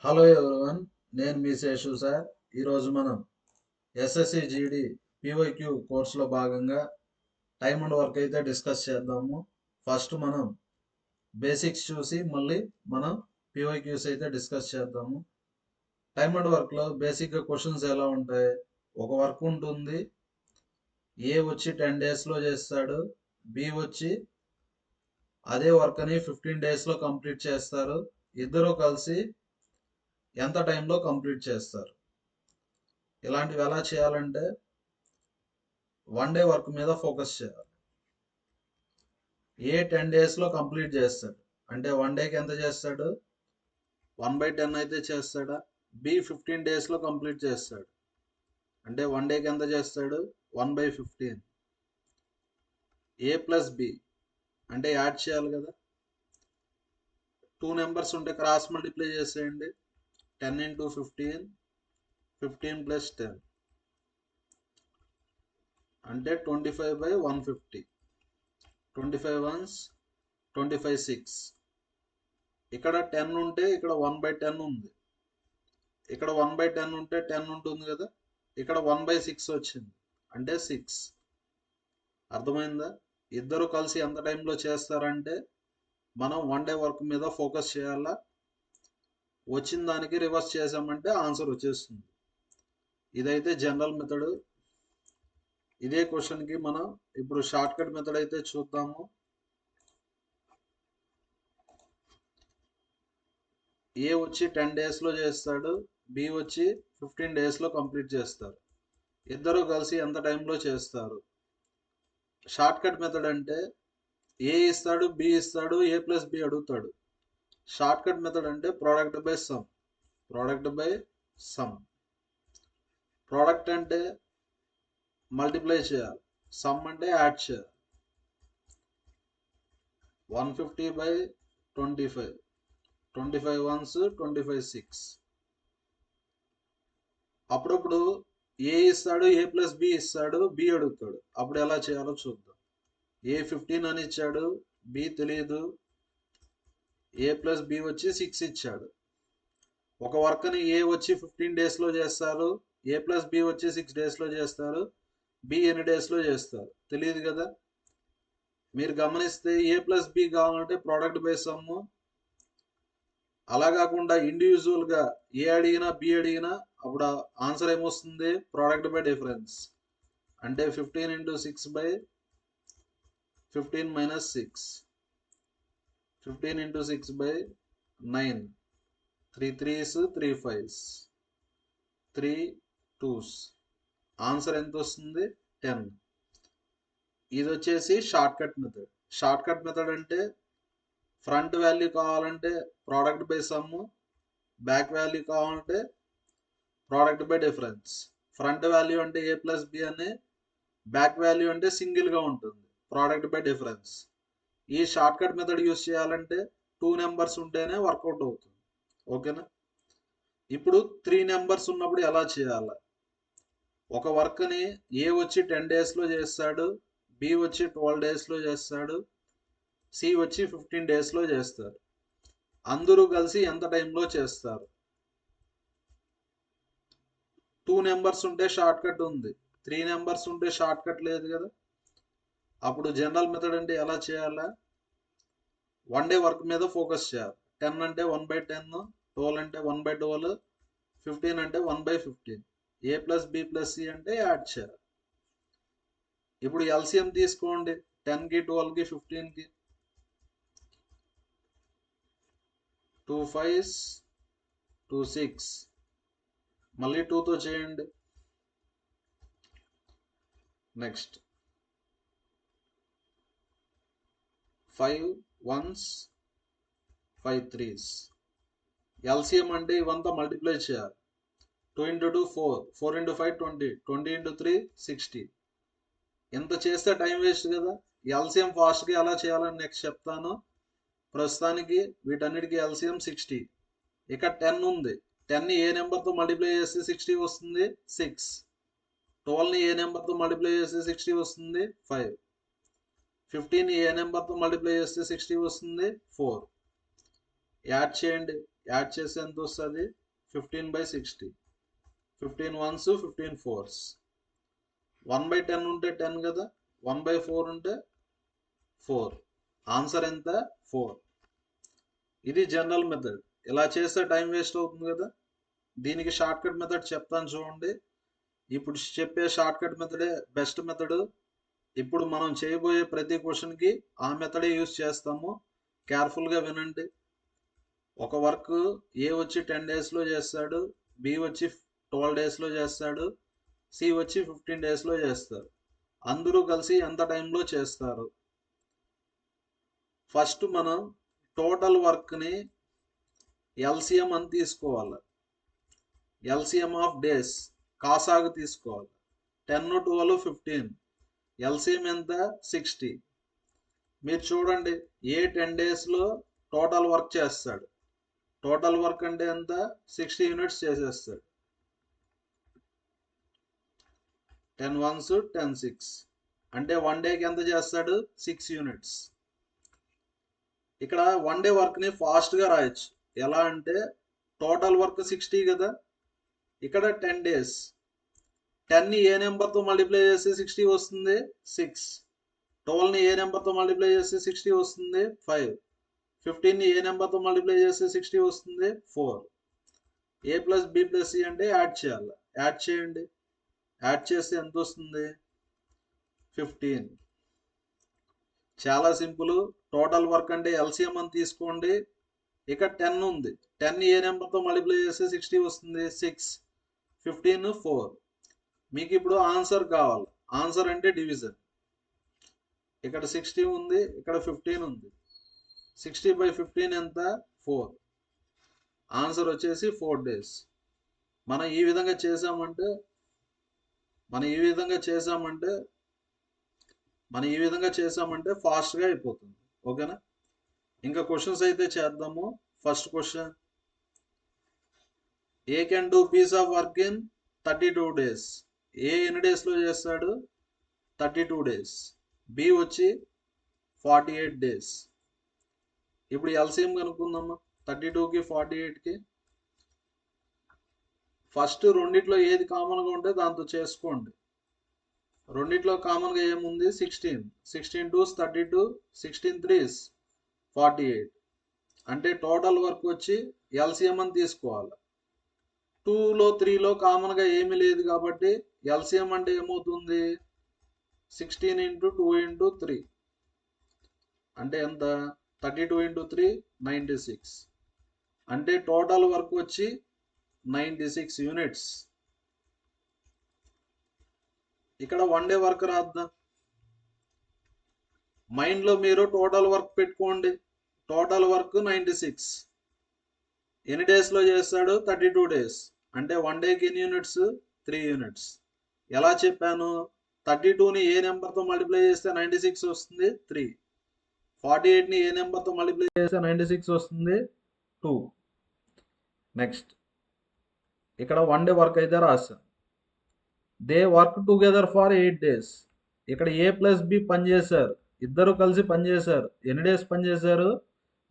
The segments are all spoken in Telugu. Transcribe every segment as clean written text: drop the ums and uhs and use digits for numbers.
హలో ఎవరివన్, నేను మీ శేషు సార్. ఈరోజు మనం ఎస్ఎస్సి జీడి పీవైక్యూ కోర్సులో భాగంగా టైమ్ అండ్ వర్క్ అయితే డిస్కస్ చేద్దాము. ఫస్ట్ మనం బేసిక్స్ చూసి మళ్ళీ మనం పీవైక్యూస్ అయితే డిస్కస్ చేద్దాము. టైమ్ అండ్ వర్క్లో బేసిక్గా క్వశ్చన్స్ ఎలా ఉంటాయి? ఒక వర్క్ ఉంటుంది, ఏ వచ్చి 10 డేస్లో చేస్తాడు, బి వచ్చి అదే వర్క్ని 15 డేస్లో కంప్లీట్ చేస్తారు. ఇద్దరు కలిసి ఎంత టైంలో కంప్లీట్ చేస్తారు? ఇలాంటివి ఎలా చేయాలంటే 1 డే వర్క్ మీద ఫోకస్ చేయాలి. ఏ 10 డేస్లో కంప్లీట్ చేస్తాడు అంటే 1 డేకి ఎంత చేస్తాడు? 1/10 అయితే చేస్తాడా? బి 15 డేస్లో కంప్లీట్ చేస్తాడు అంటే 1 డేకి ఎంత చేస్తాడు? 1/15. ఏ ప్లస్ బి అంటే యాడ్ చేయాలి కదా. 2 నెంబర్స్ ఉంటే క్రాస్ మల్టిప్లై చేసేయండి. 10 × 15, 15 + 10 అంటే 25/150. 25 ones 25 6. ఇక్కడ 10 ఉంటే ఇక్కడ 1/10 ఉంది. ఇక్కడ 1/10 ఉంటే 10 ఉంటుంది కదా. ఇక్కడ 1/6 వచ్చింది అంటే 6. అర్థమైందా? ఇద్దరు కలిసి ఎంత టైంలో చేస్తారంటే మనం 1 డే వర్క్ మీద ఫోకస్ చేయాలా. వచ్చిన దానికి రివర్స్ చేసామంటే ఆన్సర్ వచ్చేస్తుంది. ఇదైతే జనరల్ మెథడ్. ఇదే క్వశ్చన్కి మనం ఇప్పుడు షార్ట్ కట్ మెథడ్ అయితే చూద్దాము. ఏ వచ్చి 10 డేస్లో చేస్తాడు, బి వచ్చి 15 డేస్లో కంప్లీట్ చేస్తారు. ఇద్దరు కలిసి ఎంత టైంలో చేస్తారు? షార్ట్ కట్ మెథడ్ అంటే ఏ ఇస్తాడు, బి ఇస్తాడు, ఏ ప్లస్ బి అడుగుతాడు. షార్ట్ కట్ మెథడ్ అంటే product by some. Product by some. Product అంటే మల్టిప్లై చేయాలి, సమ్ అంటే యాడ్ చేయాలి. 150/25. 25 ones 25 6. అప్పుడప్పుడు ఏ ఇస్తాడు, ఏ ప్లస్ బి ఇస్తాడు, బి అడుగుతాడు. అప్పుడు ఎలా చేయాలో చూద్దాం. ఏ 15 అని ఇచ్చాడు, బి తెలియదు, ఏ ప్లస్ బి వచ్చి 6 ఇచ్చాడు. ఒక వర్క్ని ఏ వచ్చి 15 డేస్లో చేస్తారు, ఏ ప్లస్ బి వచ్చి 6 డేస్లో చేస్తారు, బి ఎన్ని డేస్లో చేస్తారు తెలియదు కదా. మీరు గమనిస్తే ఏ ప్లస్ బి కావాలంటే ప్రోడక్ట్ బై సమ్. అలా కాకుండా ఇండివిజువల్గా ఏ అడిగినా బి అడిగినా అప్పుడు ఆన్సర్ ఏమొస్తుంది? Product by difference. అంటే 15 × 6/15 - 6. 15 × 6/9. 3 3s 3 5s 3 2s. ఆన్సర్ ఎంత వస్తుంది? 10. ఇది వచ్చేసి short cut method. Short cut method అంటే ఫ్రంట్ వాల్యూ కావాలంటే product by sum, back value కావాలంటే product by difference. Front value అంటే ఏ ప్లస్ బి అని, బ్యాక్ వాల్యూ అంటే సింగిల్గా ఉంటుంది, ప్రోడక్ట్ బై డిఫరెన్స్. ఈ షార్ట్ కట్ మెథడ్ యూస్ చేయాలంటే 2 నెంబర్స్ ఉంటేనే వర్కౌట్ అవుతుంది. ఓకేనా? ఇప్పుడు 3 నెంబర్స్ ఉన్నప్పుడు ఎలా చేయాలి? ఒక వర్క్ని ఏ వచ్చి 10 డేస్లో చేస్తాడు, బి వచ్చి 12 డేస్లో చేస్తాడు, సి వచ్చి 15 డేస్లో చేస్తారు. అందరూ కలిసి ఎంత టైంలో చేస్తారు? 2 నెంబర్స్ ఉంటే షార్ట్ కట్ ఉంది, 3 నెంబర్స్ ఉంటే షార్ట్ కట్ లేదు కదా. అప్పుడు జనరల్ మెథడ్ అంటే ఎలా చేయాలా? 1 డే వర్క్ మీద ఫోకస్ చేయాలి. 10 అంటే 1/10, 12 అంటే 1/12, 15 అంటే 1/15. ఏ ప్లస్ బి ప్లస్ సి అంటే యాడ్ చేయాలి. ఇప్పుడు ఎల్సిఎం తీసుకోండి. 10కి 12కి 15కి. 2 5s 2 6. మళ్ళీ 2తో చేయండి. Next 5 1s 5 3s. ఎల్సిఎం అంటే ఇవంతా మల్టిప్లై చేయాలి. 2 × 2 4, 4 × 5 20, 20 × 3 60. ఇంత చేస్తే టైం వేస్ట్ కదా. ఎల్సిఎం ఫాస్ట్గా ఎలా చేయాలని నెక్స్ట్ చెప్తాను. ప్రస్తుతానికి వీటన్నిటికీ ఎల్సిఎం 60. ఇక 10 ఉంది. 10ని ఏ నెంబర్తో మల్టిప్లై చేస్తే 60 వస్తుంది? 6. 12ని ఏ నెంబర్తో మల్టిప్లై చేస్తే 60 వస్తుంది? 5. 15ని ఏ నెంబర్తో మల్టిప్లై చేస్తే 60 వస్తుంది? 4. యాడ్ చేయండి. యాడ్ చేస్తే ఎంత వస్తుంది? 15/60. 15 1s 15 4s. 1/10 ఉంటే 10 కదా, 1/4 ఉంటే 4. ఆన్సర్ ఎంత? 4. ఇది జనరల్ మెథడ్. ఇలా చేస్తే టైం వేస్ట్ అవుతుంది కదా. దీనికి షార్ట్ కట్ మెథడ్ చెప్తాను చూడండి. ఇప్పుడు చెప్పే షార్ట్ కట్ మెథడే బెస్ట్ మెథడ్. ఇప్పుడు మనం చేయబోయే ప్రతి క్వశ్చన్కి ఆ మెథడే యూజ్ చేస్తాము. కేర్ఫుల్గా వినండి. ఒక వర్క్ ఏ వచ్చి 10 డేస్లో చేస్తాడు, బి వచ్చి 12 డేస్లో చేస్తాడు, సి వచ్చి 15 డేస్లో చేస్తారు. అందరూ కలిసి ఎంత టైంలో చేస్తారు? ఫస్ట్ మనం టోటల్ వర్క్ని ఎల్సిఎం అని తీసుకోవాలి. ఎల్సిఎం ఆఫ్ డేస్ కాసాగు తీసుకోవాలి. 10 12 15. ఎల్సిఎం ఎంత? 60. మీరు చూడండి, ఏ 10 డేస్లో టోటల్ వర్క్ చేస్తాడు. టోటల్ వర్క్ అంటే ఎంత? 60 యూనిట్స్ చేసేస్తాడు. 10 1s 10 6. అంటే 1 డేకి ఎంత చేస్తాడు? 6 యూనిట్స్. ఇక్కడ 1 డే వర్క్ని ఫాస్ట్గా రాయొచ్చు. ఎలా అంటే టోటల్ వర్క్ 60 కదా, ఇక్కడ 10 డేస్. 10ని ఏ నెంబర్తో మల్టిప్లై చేస్తే 60 వస్తుంది? 6. 12ని ఏ నెంబర్తో మల్టిప్లై చేస్తే 60 వస్తుంది? 5. 15ని ఏ నెంబర్తో మల్టిప్లై చేస్తే 60 వస్తుంది? 4. A + B + C అంటే యాడ్ చేయాలి. యాడ్ చేయండి. యాడ్ చేస్తే ఎంత వస్తుంది? 15. చాలా సింపుల్. టోటల్ వర్క్ అంటే ఎల్సిఎం అని తీసుకోండి. ఇక్కడ 10 ఉంది. 10ని ఏ నెంబర్తో మల్టిప్లై చేస్తే 60 వస్తుంది? 6. 15 4. మీకు ఇప్పుడు ఆన్సర్ కావాలి. ఆన్సర్ అంటే డివిజన్. ఇక్కడ 60 ఉంది, ఇక్కడ 15 ఉంది. 60/15 ఎంత? 4. ఆన్సర్ వచ్చేసి 4 days. మనం ఈ విధంగా చేసామంటే ఫాస్ట్గా అయిపోతుంది. ఓకేనా? ఇంకా క్వశ్చన్స్ అయితే చేద్దాము. First question, A can do piece of work in 32 days. A ఎన్ని డేస్లో చేస్తాడు? 32 days. బి వచ్చి 48 days. ఇప్పుడు ఎల్సిఎం కనుక్కుందామా 32కి 48కి. ఫస్ట్ రెండిట్లో ఏది కామన్గా ఉంటే దాంతో చేసుకోండి. రెండిట్లో కామన్గా ఏముంది? 16. 16 2s 32, 16 3s 48. అంటే టోటల్ వర్క్ వచ్చి ఎల్సిఎం అని తీసుకోవాలి. 2లో 3లో కామన్గా ఏమీ లేదు కాబట్టి ఎల్సిఎం అంటే ఏమవుతుంది? 16 × 2 × 3 అంటే ఎంత? 32 × 3 96. అంటే టోటల్ వర్క్ వచ్చి 96 యూనిట్స్. ఇక్కడ 1 డే వర్క్ రాద్దాం. మైండ్లో మీరు టోటల్ వర్క్ పెట్టుకోండి. Total work 96. ఎన్ని డేస్లో చేస్తాడు? 32 days. అంటే 1 డేకి ఎన్ని యూనిట్స్? 3 యూనిట్స్. ఎలా చెప్పాను? 32ని ఏ నెంబర్తో మల్టిప్లై చేస్తే 96 వస్తుంది? 3. 48ని ఏ నెంబర్తో మల్టిప్లై చేస్తే 96 వస్తుంది? 2. నెక్స్ట్ ఇక్కడ 1 డే వర్క్ అయితే రాస్తాం. They work together for 8 days. ఇక్కడ A + B పనిచేశారు. ఇద్దరు కలిసి పనిచేశారు. ఎన్ని డేస్ పనిచేశారు?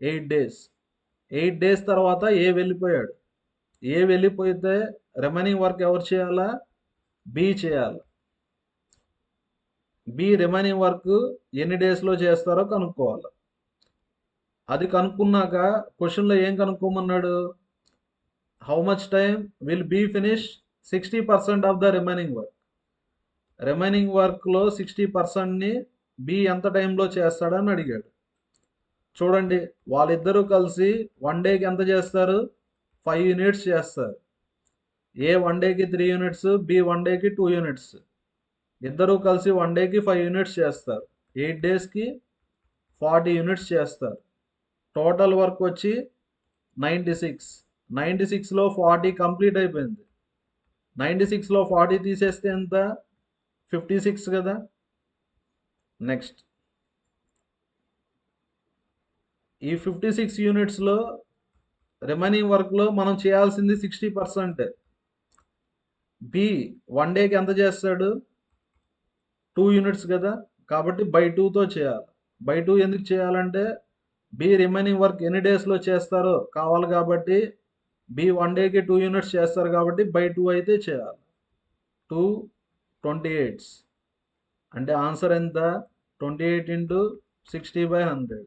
8 days. 8 days తర్వాత ఏ వెళ్ళిపోయాడు. ఏ వెళ్ళిపోతే రిమైనింగ్ వర్క్ ఎవరు చేయాలా? బి చేయాలి. బి రిమైనింగ్ వర్క్ ఎన్ని డేస్లో చేస్తారో కనుక్కోవాలి. అది కనుక్కున్నాక క్వశ్చన్లో ఏం కనుక్కోమన్నాడు? How much time will be finish 60% of the remaining work. Remaining వర్క్లో 60%ని బి ఎంత టైంలో చేస్తాడని అడిగాడు. చూడండి, వాళ్ళిద్దరూ కలిసి 1 డేకి ఎంత చేస్తారు? 5 యూనిట్స్ చేస్తారు. ఏ 1 డేకి 3 యూనిట్స్, బి 1 డేకి 2 యూనిట్స్. ఇద్దరూ కలిసి 1 డేకి 5 యూనిట్స్ చేస్తారు. 8 డేస్కి 40 యూనిట్స్ చేస్తారు. టోటల్ వర్క్ వచ్చి 96. 96లో 40 కంప్లీట్ అయిపోయింది. 96లో 40 తీసేస్తే ఎంత? 56 కదా. నెక్స్ట్ ఈ 56 యూనిట్స్లో రిమైనింగ్ వర్క్లో మనం చేయాల్సింది 60%. బి 1 డేకి ఎంత చేస్తాడు? 2 యూనిట్స్ కదా, కాబట్టి by 2తో చేయాలి. by 2 ఎందుకు చేయాలంటే బి రిమైనింగ్ వర్క్ ఎన్ని డేస్లో చేస్తారో కావాలి కాబట్టి బి 1 డేకి 2 యూనిట్స్ చేస్తారు కాబట్టి బై 2 అయితే చేయాలి. 2 28 అంటే ఆన్సర్ ఎంత? 28 ఇంటూ 60/100.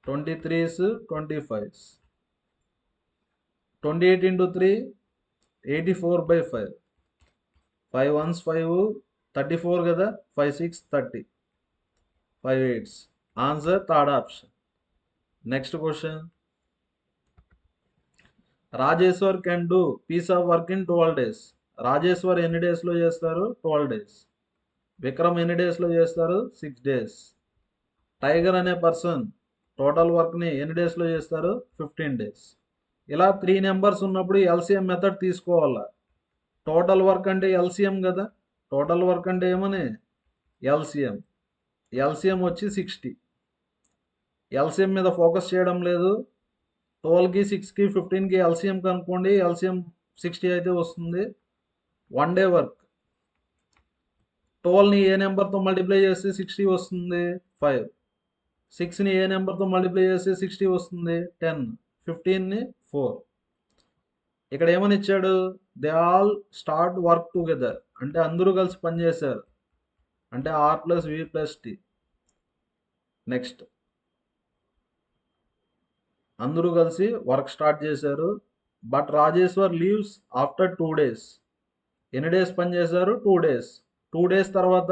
23s 25. 28 ఇంటూ 3 84/5. 5 1s 5 34 కదా, 5 6 30, 5 8s. Answer third option. Next question. Rajeshwar can do piece of work in 12 days. Rajeshwar ఎన్ని డేస్లో చేస్తారు? 12 days. విక్రమ్ ఎన్ని డేస్లో చేస్తారు? 6 days. టైగర్ అనే పర్సన్ టోటల్ వర్క్ని ఎన్ని డేస్లో చేస్తారు? 15 days. ఇలా 3 నెంబర్స్ ఉన్నప్పుడు ఎల్సిఎం మెథడ్ తీసుకోవాలా. టోటల్ వర్క్ అంటే ఎల్సిఎం కదా, టోటల్ వర్క్ అంటే ఏమని? ఎల్సిఎం. ఎల్సిఎం వచ్చి 60. ఎల్సిఎం మీద ఫోకస్ చేయడం లేదు. 12కి 6కి 15కి ఎల్సిఎం కనుక్కోండి. ఎల్సిఎం 60 అయితే వస్తుంది. 1 డే వర్క్. 12ని ఏ నెంబర్తో మల్టిప్లై చేస్తే 60 వస్తుంది? 5. 6ని ఏ నెంబర్తో మల్టిప్లై చేస్తే 60 వస్తుంది? 10. 15ని 4. ఇక్కడ ఏమని ఇచ్చాడు? They all start work together అంటే అందరూ కలిసి పనిచేశారు అంటే R+V+T. నెక్స్ట్ అందరూ కలిసి వర్క్ స్టార్ట్ చేశారు. But Rajeshwar leaves after 2 days. ఎన్ని డేస్ పనిచేశారు? 2 days. 2 days తర్వాత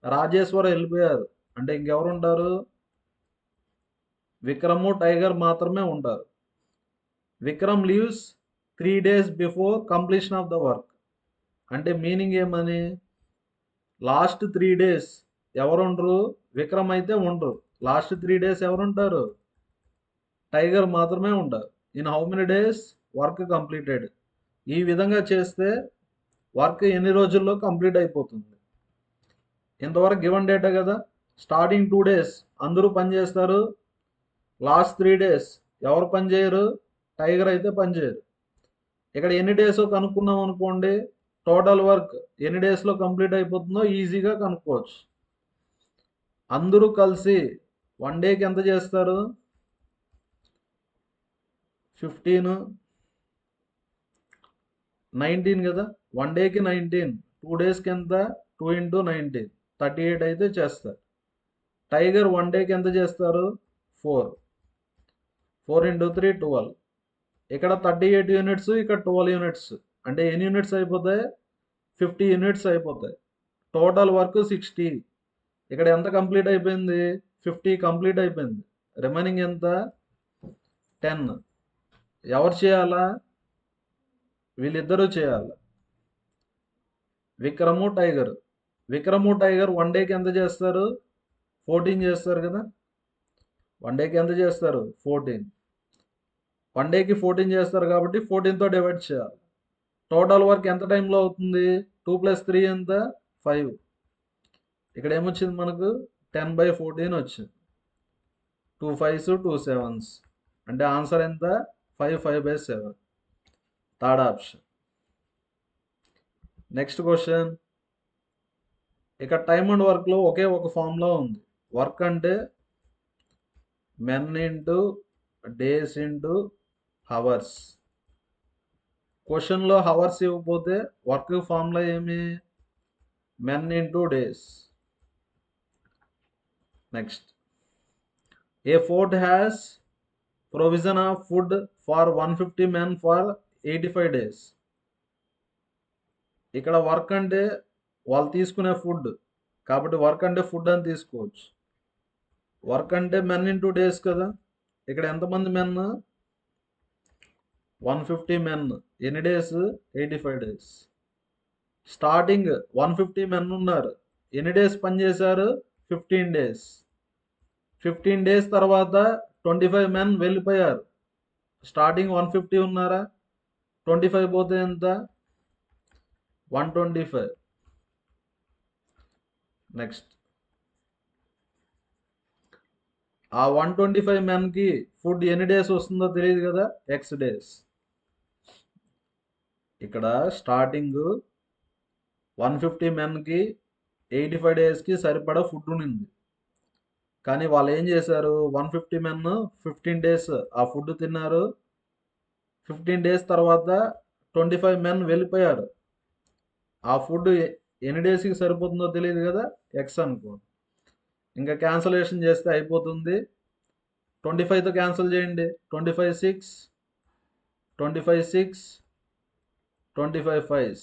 రాజేశ్వర్ వెళ్ళిపోయారు అంటే ఇంకెవరు ఉంటారు? విక్రము టైగర్ మాత్రమే ఉంటారు. Vikram leaves 3 days before completion of the work అంటే మీనింగ్ ఏమని? లాస్ట్ 3 days ఎవరు ఉండరు? విక్రమ్ అయితే ఉండరు. లాస్ట్ 3 days ఎవరు ఉంటారు? టైగర్ మాత్రమే ఉంటారు. In how many days work completed. ఈ విధంగా చేస్తే వర్క్ ఎన్ని రోజుల్లో కంప్లీట్ అయిపోతుంది? ఇంతవరకు గివెన్ డేటా కదా. స్టార్టింగ్ 2 days అందరూ పనిచేస్తారు. లాస్ట్ 3 days ఎవరు పనిచేయరు? టైగర్ అయితే పనిచేయరు. ఇక్కడ ఎన్ని డేస్ కనుక్కున్నాం అనుకోండి, టోటల్ వర్క్ ఎన్ని డేస్లో కంప్లీట్ అయిపోతుందో ఈజీగా కనుక్కోవచ్చు. అందరూ కలిసి 1 డేకి ఎంత చేస్తారు? 15 19 కదా. 1 డేకి 19. 2 డేస్కి ఎంత? 2 × 19 38 అయితే చేస్తారు. టైగర్ 1 డేకి ఎంత చేస్తారు? 4. 4 × 3 12. ఇక్కడ 38 యూనిట్స్, ఇక్కడ 12 యూనిట్స్ అంటే ఎన్ని యూనిట్స్ అయిపోతాయి? 50 యూనిట్స్ అయిపోతాయి. Total work 60. ఇక్కడ ఎంత కంప్లీట్ అయిపోయింది? 50 కంప్లీట్ అయిపోయింది. రిమైనింగ్ ఎంత? 10. ఎవరు చేయాలా? వీళ్ళిద్దరూ చేయాలి. విక్రము టైగర్. విక్రము టైగర్ 1 డేకి ఎంత చేస్తారు? 14 చేస్తారు కదా. 1 డేకి ఎంత చేస్తారు? 14. 1 డేకి 14 చేస్తారు కాబట్టి 14తో డివైడ్ చేయాలి. టోటల్ వర్క్ ఎంత టైంలో అవుతుంది? 2 + 3 ఎంత? 5. ఇక్కడ ఏమొచ్చింది మనకు? 10/14 వచ్చింది. 2 5s 2 7s అంటే ఆన్సర్ ఎంత? 5 5/7. Third option. Next question. ఇక్కడ టైమ్ అండ్ వర్క్లో ఒకే ఒక ఫార్ములా ఉంది. వర్క్ అంటే men into days into hours. క్వశ్చన్లో హవర్స్ ఇవ్వకపోతే వర్క్ ఫార్ములా ఏమి? Men into days. Next. A fort has provision of food for 150 men for 85 days. ఇక్కడ వర్క్ అంటే వాళ్ళు తీసుకునే ఫుడ్ కాబట్టి వర్క్ అంటే ఫుడ్ అని తీసుకోవచ్చు. వర్క్ అంటే మెన్ ఇంటూ డేస్ కదా. ఇక్కడ ఎంతమంది మెన్? 150 men. ఎన్ని డేస్? 85 days. స్టార్టింగ్ 150 men ఉన్నారు. ఎన్ని డేస్ పనిచేశారు? 15 days. 15 days తర్వాత 25 men వెళ్ళిపోయారు. స్టార్టింగ్ 150 ఉన్నారా? 25 పోతే ఎంత? 125. నెక్స్ట్. ఆ 125 menకి ఫుడ్ ఎన్ని డేస్ వస్తుందో తెలియదు కదా. X days. ఇక్కడ స్టార్టింగ్ 150 menకి 85 daysకి సరిపడా ఫుడ్ ఉంది. కానీ వాళ్ళు ఏం చేశారు, 150 మెన్ 15 డేస్ ఆ ఫుడ్ తిన్నారు. 15 డేస్ తర్వాత 25 మెన్ వెళ్ళిపోయారు. ఆ ఫుడ్ ఎన్ని డేస్కి సరిపోతుందో తెలియదు కదా, ఎక్స్ అనుకో. ఇంకా క్యాన్సలేషన్ చేస్తే అయిపోతుంది. 25తో క్యాన్సిల్ చేయండి. 25 6, 25 6, 25 5.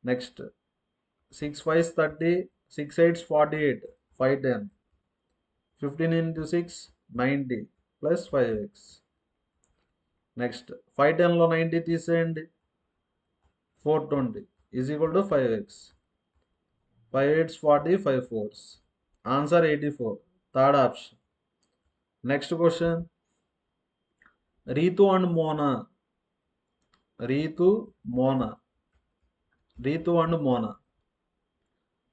Next 6 5 30, 6 8 48, 5 10, 15 into 6 90 plus 5x. Next 5 10లో 90 తీసేయండి, 420 is equal to 5x. 5 8 40, 5 4. Answer 84, third option. Next question, Ritu and Mona. Ritu Mona, Ritu and Mona.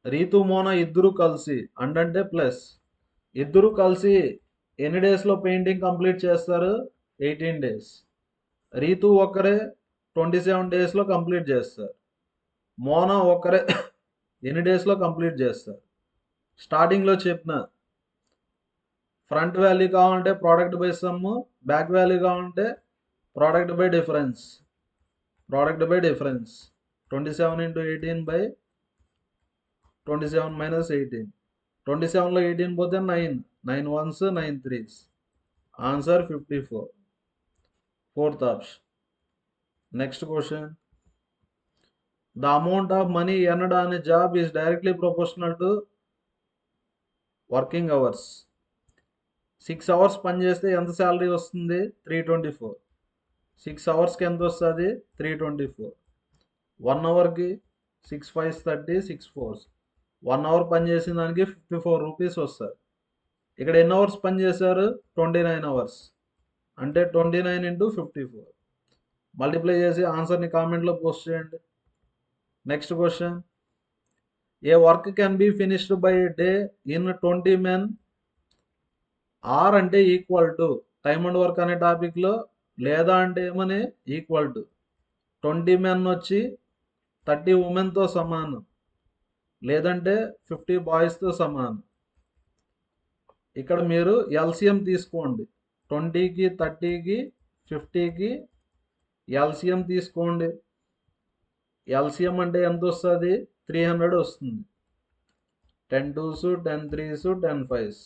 Ritu Mona ఇద్దరు కలిసి అంటే ప్లస్ ఇద్దరు కలిసి ఎన్ని డేస్లో పెయింటింగ్ కంప్లీట్ చేస్తారు, 18 డేస్. రీతు ఒక్కరే 27 డేస్లో కంప్లీట్ చేస్తారు. మోనా ఒక్కరే ఎన్ని డేస్లో కంప్లీట్ చేస్తారు. స్టార్టింగ్లో చెప్పిన ఫ్రంట్ వాల్యూ కావాలంటే product by sum, back value కావాలంటే product by difference. Product by difference 27 into 18 by 27 minus 18. 27లో 18 పోతే 9, 9 1s 9 3s. Answer 54, fourth option. Next question, the amount of money earned on a job is directly proportional to working hours. 6 hours పని చేస్తే ఎంత శాలరీ వస్తుంది, 324. 6 అవర్స్కి ఎంత వస్తుంది, 324. 1 అవర్కి 6 5 30, 6 4. 1 అవర్ పని చేసిన దానికి 54 రూపీస్ వస్తుంది. ఇక్కడ ఎన్ని అవర్స్ పని చేశారు, 29 అవర్స్. అంటే 29 into 54. మల్టిప్లై చేసి ఆన్సర్ని కామెంట్లో పోస్ట్ చేయండి. Next question, a work can be finished by day in 20 men. Or అంటే equal to time and work అనే టాపిక్లో లేదా అంటే ఏమని ఈక్వల్ టు 20 men వచ్చి 30 ఉమెన్తో సమానం, లేదంటే 50 బాయ్స్తో సమానం. ఇక్కడ మీరు ఎల్సిఎం తీసుకోండి. 20కి 30కి 50కి ఎల్సిఎం తీసుకోండి. ఎల్సిఎం అంటే ఎంత వస్తుంది, 300 వస్తుంది. 10 2s 10 3s 10 5s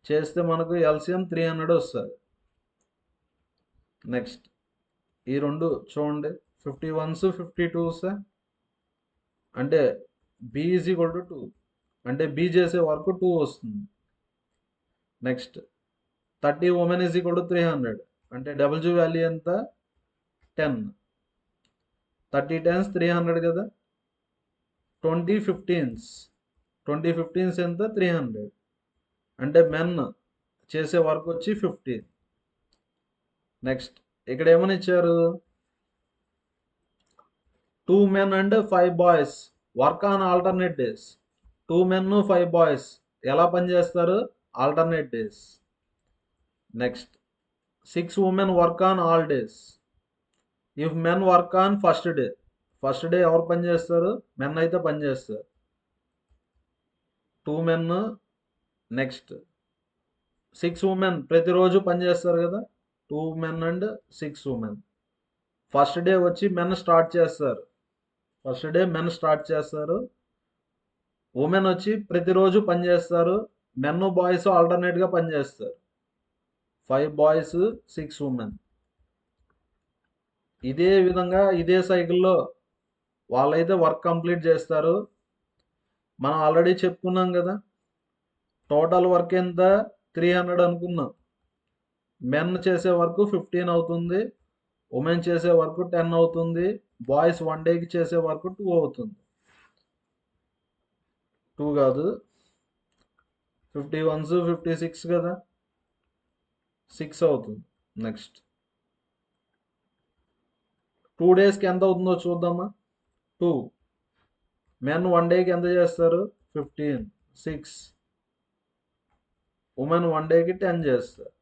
చేస్తే మనకు ఎల్సిఎం 300 వస్తుంది. నెక్స్ట్ ఈ రెండు చూడండి, 51s 52s అంటే బి ఈజ్ ఈక్వల్ టు 2, అంటే బి చేసే వరకు 2 వస్తుంది. Next 30 women is equal to 300, అంటే డబ్ల్యూ వాల్యూ ఎంత, 10. 30 10s 300 కదా. 20 15s, 20 15s ఎంత, 300, అంటే మెన్ చేసే వర్క్ వచ్చి 15. నెక్స్ట్ ఇక్కడ ఏమని ఇచ్చారు, 2 men and 5 boys work on alternate days. 2 men 5 boys ఎలా పనిచేస్తారు, alternate days. Next 6 women work on all days. If men work on first day, first day ఎవరు పనిచేస్తారు, మెన్ అయితే పనిచేస్తారు. 2 men. నెక్స్ట్ 6 women ప్రతిరోజు పనిచేస్తారు కదా, 2 men and 6 women. First day వచ్చి మెన్ స్టార్ట్ చేస్తారు, ఫస్ట్ డే మెన్ స్టార్ట్ చేస్తారు. ఉమెన్ వచ్చి ప్రతిరోజు పనిచేస్తారు. మెన్ బాయ్స్ ఆల్టర్నేట్గా పనిచేస్తారు. 5 బాయ్స్ 6 ఉమెన్. ఇదే విధంగా ఇదే సైకిల్లో వాళ్ళైతే వర్క్ కంప్లీట్ చేస్తారు. మనం ఆల్రెడీ చెప్పుకున్నాం కదా, టోటల్ వర్క్ ఎంత, 300 అనుకున్నాం. మెన్ చేసే వర్క్ 15 అవుతుంది, ఉమెన్ చేసే వర్క్ 10 అవుతుంది, బాయ్స్ 1 డేకి చేసే వర్క్ 2 అవుతుంది. 2 కాదు, 51s 56 కదా, 6 అవుతుంది. నెక్స్ట్ 2 డేస్కి ఎంత అవుతుందో చూద్దామా. 2 మెన్ 1 డేకి ఎంత చేస్తారు, 15, 6. ఉమెన్ 1 డేకి 10 చేస్తారు.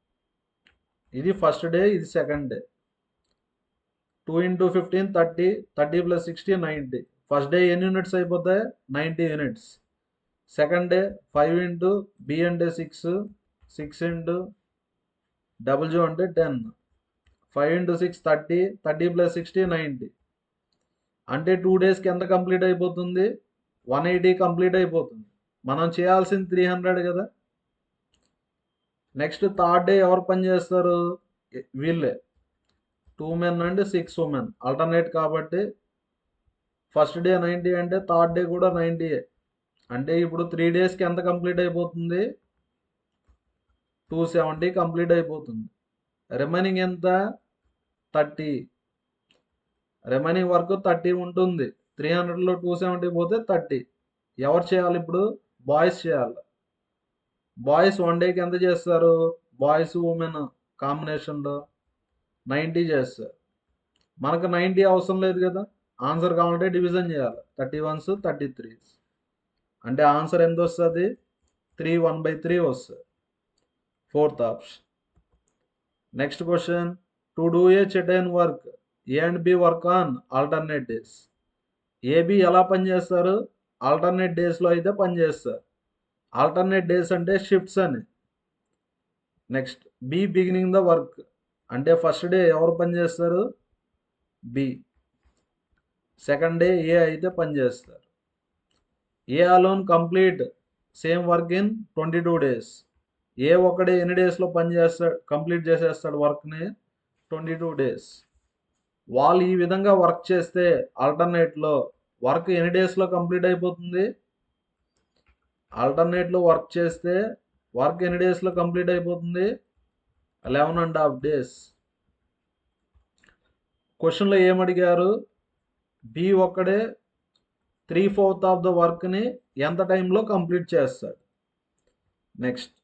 ఇది ఫస్ట్ డే, ఇది second day. 2 into 15 30, 30 plus 60 90. First day ఎన్ని యూనిట్స్ అయిపోతాయి, 90 units. Second day 5 into B అంటే 6, 6 ఇంటూ డబ్ల్యూ అంటే 10, 5 ఇంటూ 6 30, 30 ప్లస్ 60 90. అంటే 2 డేస్కి ఎంత కంప్లీట్ అయిపోతుంది? 180 కంప్లీట్ అయిపోతుంది. మనం చేయాల్సింది 300 కదా. నెక్స్ట్ థర్డ్ డే ఎవరు పని చేస్తారు? వీళ్ళే, 2 men అండ్ 6 women ఆల్టర్నేట్ కాబట్టి ఫస్ట్ డే 90 అంటే థర్డ్ డే కూడా 90. అంటే ఇప్పుడు 3 డేస్కి ఎంత కంప్లీట్ అయిపోతుంది? 270 కంప్లీట్ అయిపోతుంది. రిమైనింగ్ ఎంత? 30. రిమైనింగ్ వర్క్ 30 ఉంటుంది. 300లో 270 పోతే 30. ఎవరు చేయాలి ఇప్పుడు? బాయ్స్ చేయాలి. బాయ్స్ 1 డేకి ఎంత చేస్తారు? బాయ్స్ ఉమెన్ కాంబినేషన్లో 90 చేస్తారు. మనకు 90 అవసరం లేదు కదా. ఆన్సర్ కావాలంటే డివిజన్ చేయాలి. 31s 33s అంటే ఆన్సర్ ఎంత వస్తుంది? 3 1/3 వస్తుంది. Fourth option. Next question, to do a certain work A and B work on alternate days. AB ఎలా పనిచేస్తారు? ఆల్టర్నేట్ డేస్లో అయితే పనిచేస్తారు. ఆల్టర్నేట్ డేస్ అంటే షిఫ్ట్స్ అని. Next B beginning the work అంటే ఫస్ట్ డే ఎవరు పనిచేస్తారు? బి. సెకండ్ డే ఏ అయితే పనిచేస్తారు. A alone complete same work in 22 days. A ఒక్కడే ఎన్ని డేస్లో పనిచేస్తాడు? కంప్లీట్ చేసేస్తాడు వర్క్ని? 22 days. వాళ్ళు ఈ విధంగా వర్క్ చేస్తే ఆల్టర్నేట్లో వర్క్ ఎన్ని డేస్లో కంప్లీట్ అయిపోతుంది? ఆల్టర్నేట్లో వర్క్ చేస్తే వర్క్ ఎన్ని డేస్లో కంప్లీట్ అయిపోతుంది? 11.5 days. క్వశ్చన్లో ఏమడిగారు? బి ఒక్కడే 3/4 ఆఫ్ ద వర్క్ని ఎంత టైంలో కంప్లీట్ చేస్తాడు? నెక్స్ట్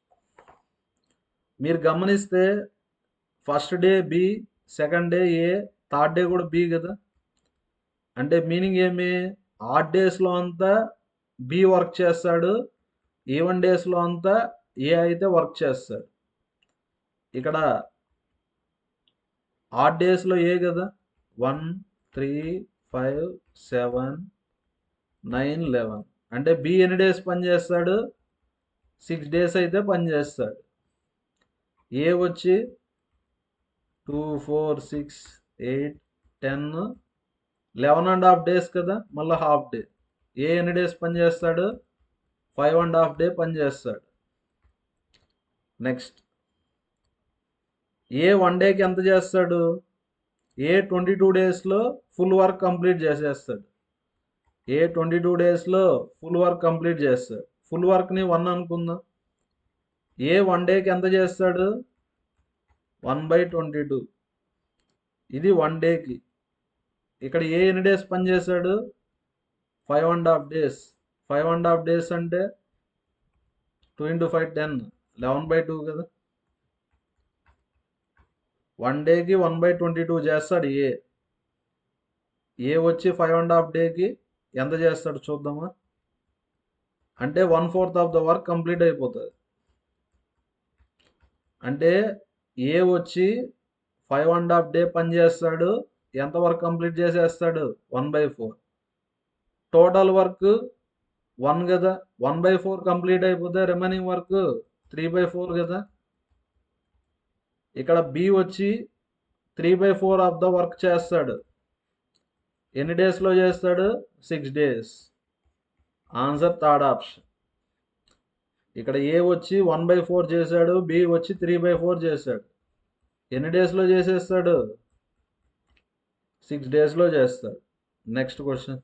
మీరు గమనిస్తే first day B, second day A, third day కూడా బి కదా. అంటే మీనింగ్ ఏమి? ఆడ్ డేస్లో అంతా బి వర్క్ చేస్తాడు, ఈవెన్ డేస్లో అంతా ఏ అయితే వర్క్ చేస్తాడు. ఇక్కడ ఆడ్ డేస్లో ఏ కదా, 1 3 5 7 9 11. అంటే బి ఎన్ని డేస్ పని చేస్తాడు? 6 days అయితే పని చేస్తాడు. ఏ వచ్చి 2 4 6 8 10 11.5 days కదా, మళ్ళీ హాఫ్ డే. ఏ ఎన్ని డేస్ పని చేస్తాడు? 5.5 day పని చేస్తాడు. నెక్స్ట్ ఏ 1 డేకి ఎంత చేస్తాడు? ఏ 22 daysలో ఫుల్ వర్క్ కంప్లీట్ చేసేస్తాడు. ఏ 22 daysలో ఫుల్ వర్క్ కంప్లీట్ చేస్తాడు. ఫుల్ వర్క్ని 1 అనుకుందాం. ఏ 1 డేకి ఎంత చేస్తాడు? 1/22. ఇది 1 డేకి. ఇక్కడ ఏ ఎన్ని డేస్ పని చేశాడు? 5.5 days. 5.5 days అంటే 2 into 5 10, 11/2 కదా. 1 డేకి 1/22 చేస్తాడు ఏ. ఏ వచ్చి 5.5 డేకి ఎంత చేస్తాడు చూద్దామా. అంటే 1/4 ఆఫ్ ద వర్క్ కంప్లీట్ అయిపోతుంది. అంటే ఏ వచ్చి 5.5 day పని చేస్తాడు, ఎంత వర్క్ కంప్లీట్ చేసేస్తాడు? 1/4. టోటల్ వర్క్ 1 కదా, 1/4 కంప్లీట్ అయిపోతే రిమైనింగ్ వర్క్ 3/4 కదా. ఇక్కడ బి వచ్చి 3/4 ఆఫ్ ద వర్క్ చేస్తాడు. ఎన్ని డేస్లో చేస్తాడు? 6 days. Answer third option. ఇక్కడ ఏ వచ్చి 1/4 చేశాడు, బి వచ్చి 3/4 చేశాడు. ఎన్ని డేస్లో చేసేస్తాడు? 6 daysలో చేస్తాడు. Next question,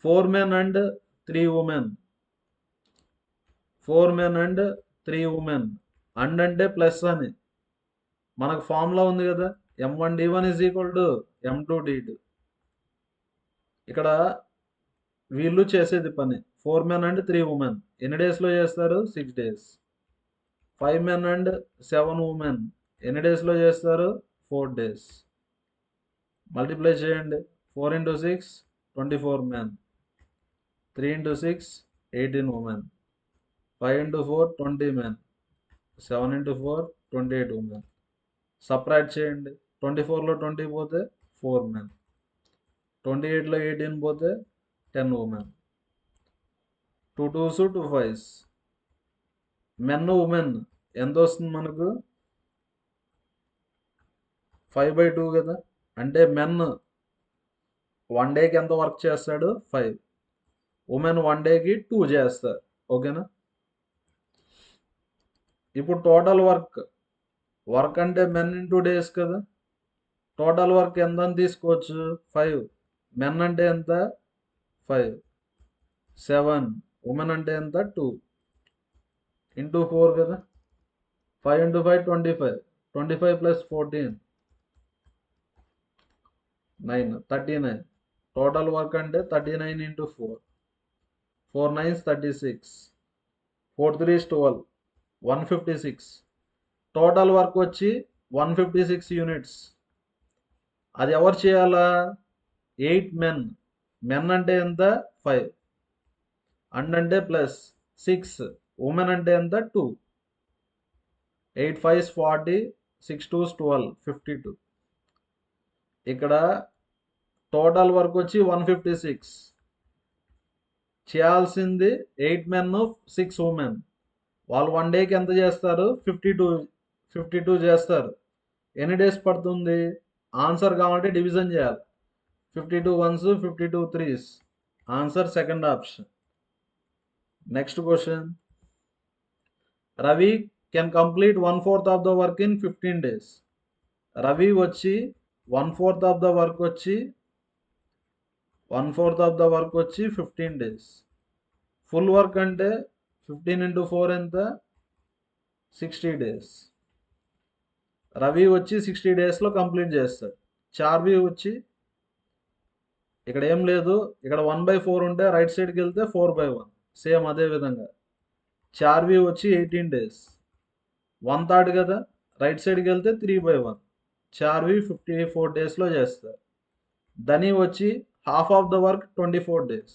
4 men and 3 women. 4 men and 3 women. And అంటే ప్లస్ అని మనకు ఫార్ములా ఉంది కదా, M1D1 = M2D2. ఇక్కడ వీళ్ళు చేసేది పని 4 men and 3 women. ఎన్ని డేస్లో చేస్తారు? 6 days. 5 men and 7 women. ఎన్ని డేస్లో చేస్తారు? 4 days. మల్టిప్లై చేయండి. 4 into 6 24 men. 3 into 6 18 women. 5 into 4 20 men. 7 into 4 28 women. Separate చేయండి. 24లో 20 పోతే 4 men. 28లో 18 పోతే 10 women. 2 2s 2 5s. Men women ఎంత వస్తుంది మనకు? 5/2 కదా. అంటే మెన్ 1 డేకి ఎంత వర్క్ చేస్తాడు? 5. ఉమెన్ 1 డేకి 2 చేస్తారు. ఓకేనా? ఇప్పుడు టోటల్ వర్క్ అంటే మెన్ ఇంటూ డేస్ కదా. టోటల్ వర్క్ ఎంత అని తీసుకోవచ్చు? 5. మెన్ అంటే ఎంత? 5. 7. ఉమెన్ అంటే ఎంత? 2. ఇంటూ 4 కదా. 5 into 5 25. 25 plus 14 9 39. టోటల్ వర్క్ అంటే 39 into 4. 4 9s 36. 4 3s 12. 156. Total work వచ్చి 156 యూనిట్స్. అది ఎవరు చేయాలా? 8 మెన్. మెన్ అంటే ఎంత? 5. అండ్ అంటే ప్లస్ 6. ఉమెన్ అంటే ఎంత? 2. 8 5s 40. 6 2s 12. 52. ఇక్కడ టోటల్ వర్క్ వచ్చి 156. చేయాల్సింది 8 మెన్ 6 ఉమెన్. వాళ్ళు 1 డేకి ఎంత చేస్తారు? 52 చేస్తారు. ఎన్ని డేస్ పడుతుంది? ఆన్సర్ కావాలంటే డివిజన్ చేయాలి. 52 1s 52 3s. Answer second option. Next question. Ravi can complete 1/4 of the work in 15 days. Ravi వచ్చి 1/4 ఆఫ్ ద వర్క్ వచ్చి 15 days. ఫుల్ వర్క్ అంటే 15 into 4 ఎంత? 60 days. రవి వచ్చి 60 daysలో కంప్లీట్ చేస్తాడు. చార్వి వచ్చి ఇక్కడ ఏం లేదు. ఇక్కడ 1/4 ఉంటే రైట్ సైడ్కి వెళ్తే 4/1. సేమ్ అదే విధంగా చార్వి వచ్చి 18 days. 1/3 కదా. రైట్ సైడ్కి వెళ్తే 3/1. చార్వి 54 daysలో చేస్తారు. ధని వచ్చి half of the work 24 days.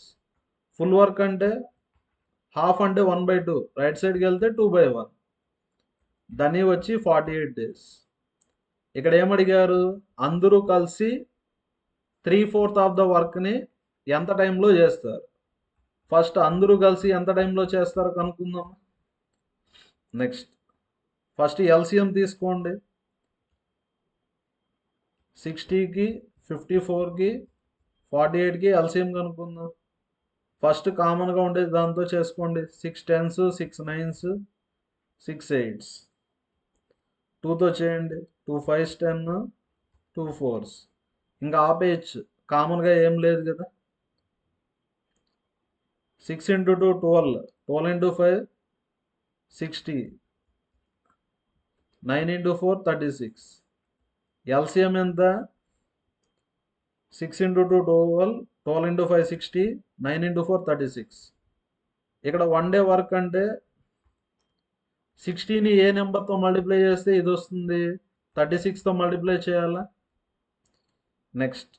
Full work అంటే హాఫ్ అంటే 1/2. రైట్ సైడ్కి వెళ్తే 2/1. ధని వచ్చి 48 days. ఇక్కడ ఏమడిగారు? అందరూ కలిసి 3/4 ఆఫ్ ద వర్క్ని ఎంత టైంలో చేస్తారు? ఫస్ట్ అందరూ కలిసి ఎంత టైంలో చేస్తారో కనుక్కుందాం. నెక్స్ట్ ఫస్ట్ ఎల్సిఎం తీసుకోండి. 60కి 54కి 48కి ఎల్సిఎం కనుక్కుందాం. ఫస్ట్ కామన్గా ఉండేది దాంతో చేసుకోండి. 6 10s 6 9s 6 8s. 2తో చేయండి. 2 5s 10 2 4s. ఇంకా ఆపేయచ్చు. కామన్గా ఏం లేదు కదా. 6 into 2 12. 12 into 5 60. 9 into 4 36. ఎల్సిఎం ఎంత? 6 into 2 12. 12 into 5 60. 9 into 4 36. ఇక్కడ 1 day వర్క్ అంటే 60ని ఏ నెంబర్తో మల్టిప్లై చేస్తే ఇది వస్తుంది? 36తో మల్టిప్లై చేయాలా? నెక్స్ట్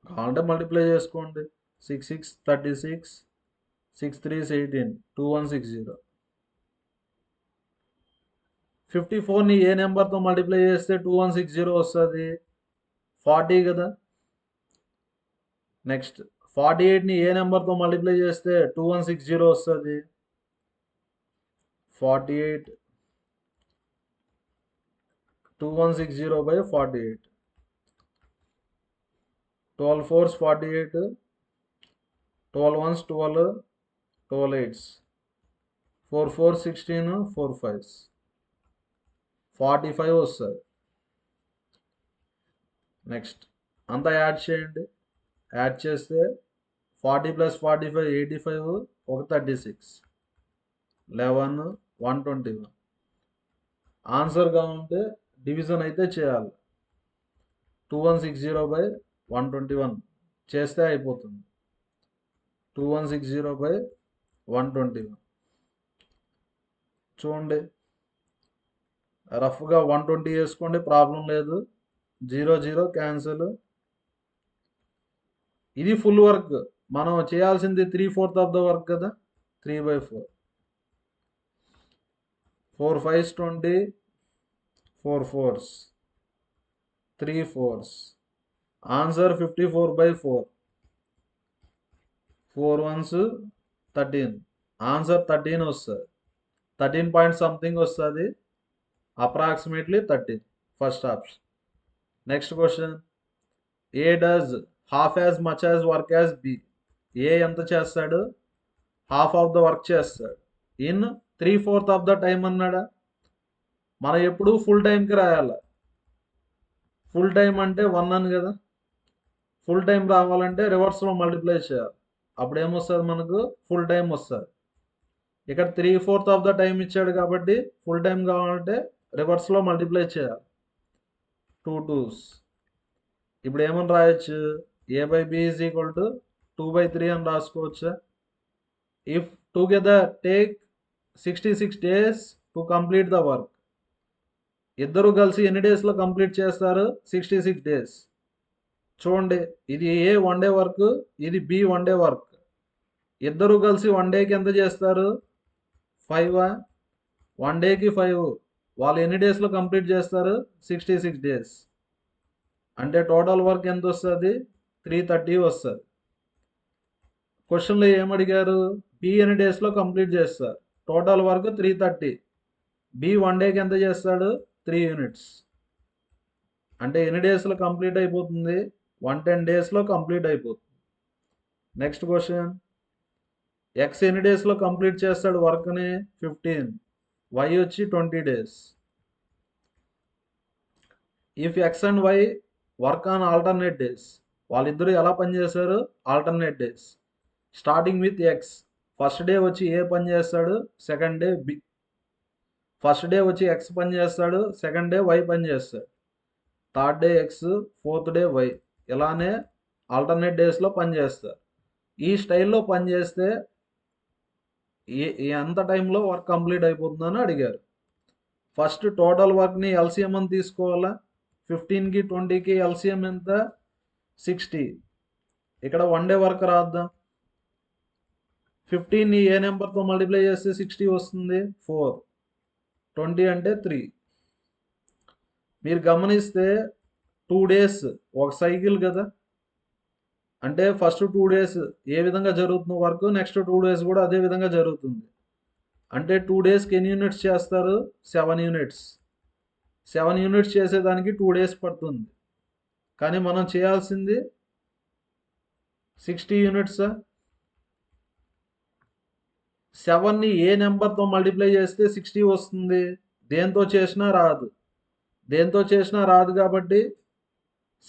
కావాలంటే మల్టిప్లై చేసుకోండి. 6 6 36. 6 3s 18. 2160. 54ని ఏ నెంబర్తో మల్టిప్లై చేస్తే 2160 వస్తుంది? 40 కదా. నెక్స్ట్ 48ని ఏ నెంబర్తో మల్టిప్లై చేస్తే 2160 వస్తుంది? 48. 2160/48. 12 4s 48. 12 1s 12. 12 8s. 4 4 16. 4 5s 45 వస్తుంది. నెక్స్ట్ అంతా యాడ్ చేయండి. యాడ్ చేస్తే 40 + 45 85. 136. 11 121. ఆన్సర్ కావాలంటే డివిజన్ అయితే చేయాలి. 2160/121 చేస్తే అయిపోతుంది. 2160/121 చూడండి. రఫ్గా 120 వేసుకోండి, ప్రాబ్లం లేదు. 0 0 క్యాన్సిల్. ఇది ఫుల్ వర్క్. మనం చేయాల్సింది 3/4 ఆఫ్ ద వర్క్ కదా. 3/4. 4 5s 20. 4 4s 3 4s. Answer 54/4. 4 ones 13. Answer 13 వస్తుంది. 13 పాయింట్ సంథింగ్ వస్తుంది. Approximately 13. First option. Next question. A does half as much as work as B. A ఎంత చేస్తాడు? హాఫ్ ఆఫ్ ద వర్క్ చేస్తాడు. ఇన్ 3/4 ఆఫ్ ద టైం అన్నాడా? మనం ఎప్పుడు ఫుల్ టైంకి రాయాలి. ఫుల్ టైం అంటే 1 అని కదా. ఫుల్ టైం రావాలంటే రివర్స్లో మల్టిప్లై చేయాలి. అప్పుడు ఏమొస్తుంది మనకు? ఫుల్ టైం వస్తుంది. ఇక్కడ 3/4 ఆఫ్ ద టైం ఇచ్చాడు కాబట్టి ఫుల్ టైం కావాలంటే రివర్స్లో మల్టిప్లై చేయాలి. 2 2s. ఇప్పుడు ఏమని రాయొచ్చు? a/b ఈజ్ ఈక్వల్ టు 2/3 అని రాసుకోవచ్చా? If together take 66 days to complete the work. ఇద్దరు కలిసి ఎన్ని డేస్లో కంప్లీట్ చేస్తారు? 66 days. చూడండి, ఇది ఏ 1 day వర్క్, ఇది బి 1 day వర్క్. ఇద్దరు కలిసి 1 dayకి ఎంత చేస్తారు? 5. 1 dayకి 5. వాళ్ళు ఎన్ని డేస్లో కంప్లీట్ చేస్తారు? 66 days. అంటే టోటల్ వర్క్ ఎంత వస్తుంది? 330 వస్తుంది. క్వశ్చన్లో ఏమడిగారు? బి ఎన్ని డేస్లో కంప్లీట్ చేస్తారు? Total work 330. బి 1 dayకి ఎంత చేస్తాడు? 3 units. అంటే ఎన్ని డేస్లో కంప్లీట్ అయిపోతుంది? 110 daysలో కంప్లీట్ అయిపోతుంది. Next question. ఎక్స్ ఎన్ని డేస్లో కంప్లీట్ చేస్తాడు వర్క్ని? 15. వై వచ్చి 20 days. If X and Y work on alternate days. వాళ్ళిద్దరూ ఎలా పనిచేశారు? Alternate days. Starting with X. First day వచ్చి ఏ పని చేస్తాడు, second day B. First day వచ్చి ఎక్స్ పని చేస్తాడు, సెకండ్ డే వై పని చేస్తాడు. Third day X, fourth day Y. ఇలానే ఆల్టర్నేట్ డేస్లో పని చేస్తారు. ఈ స్టైల్లో పని చేస్తే ఎంత టైంలో వర్క్ కంప్లీట్ అయిపోతుందని అడిగారు. ఫస్ట్ టోటల్ వర్క్ని ఎల్సిఎం అని తీసుకోవాలా. 15కి 20కి ఎల్సిఎం ఎంత? 60. ఇక్కడ 1 day వర్క్ రాద్దాం. 15ని ఏ నెంబర్తో మల్టిప్లై చేస్తే 60 వస్తుంది? 4. 20 అంటే 3. మీరు గమనిస్తే 2 days ఒక సైకిల్ కదా. అంటే ఫస్ట్ 2 days ఏ విధంగా జరుగుతుంది వర్క్, నెక్స్ట్ 2 days కూడా అదే విధంగా జరుగుతుంది. అంటే 2 daysకి ఎన్ని యూనిట్స్ చేస్తారు? 7 units. 7 units చేసేదానికి 2 days పడుతుంది. కానీ మనం చేయాల్సింది 60 units. 7ని ఏ నెంబర్తో మల్టిప్లై చేస్తే 60 వస్తుంది? దేంతో చేసినా రాదు. దేంతో చేసినా రాదు కాబట్టి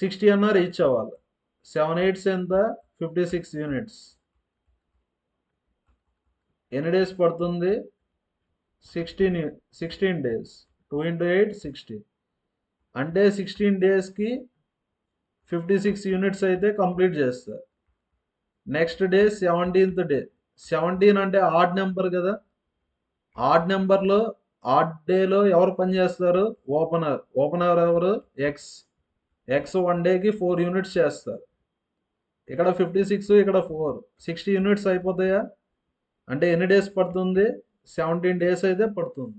60 అన్నా రీచ్ అవ్వాలి. 7 8s ఎంత? 56 units. ఎన్ని డేస్ పడుతుంది? 16 days. 2 into 8 16. అంటే 16 daysకి 56 units అయితే కంప్లీట్ చేస్తారు. Next day 17th day. 17 అంటే ఆడ్ నెంబర్ కదా. ఆడ్ నెంబర్లో ఆడ్ డేలో ఎవరు పని చేస్తారు? ఓపెనర్. ఓపెనర్ ఎవరు? ఎక్స్. ఎక్స్ 1 dayకి 4 units చేస్తారు. ఇక్కడ 56, ఇక్కడ 4. 60 units అయిపోతాయా? అంటే ఎన్ని డేస్ పడుతుంది? 17 days అయితే పడుతుంది.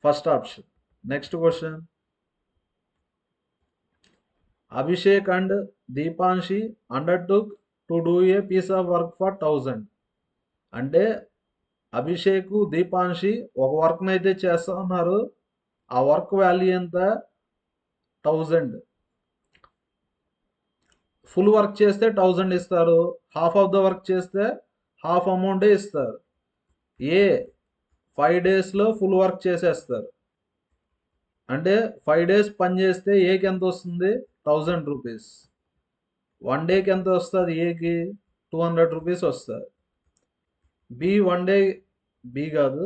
First option. Next question. Abhishek and Deepanshi undertook to do a piece of work for 1000. అంటే అభిషేక్, దీపాన్షి ఒక వర్క్ని అయితే చేస్తా ఉన్నారు. ఆ వర్క్ వాల్యూ ఎంత? 1000. ఫుల్ వర్క్ చేస్తే 1000 ఇస్తారు. హాఫ్ ఆఫ్ ద వర్క్ చేస్తే హాఫ్ అమౌంటే ఇస్తారు. ఏ 5 daysలో ఫుల్ వర్క్ చేసేస్తారు. అంటే 5 days పని చేస్తే ఏకి ఎంత వస్తుంది? 1000 rupees. 1 dayకి ఎంత వస్తుంది? ఏకి 200 rupees వస్తుంది. బి 1 day, బి కాదు,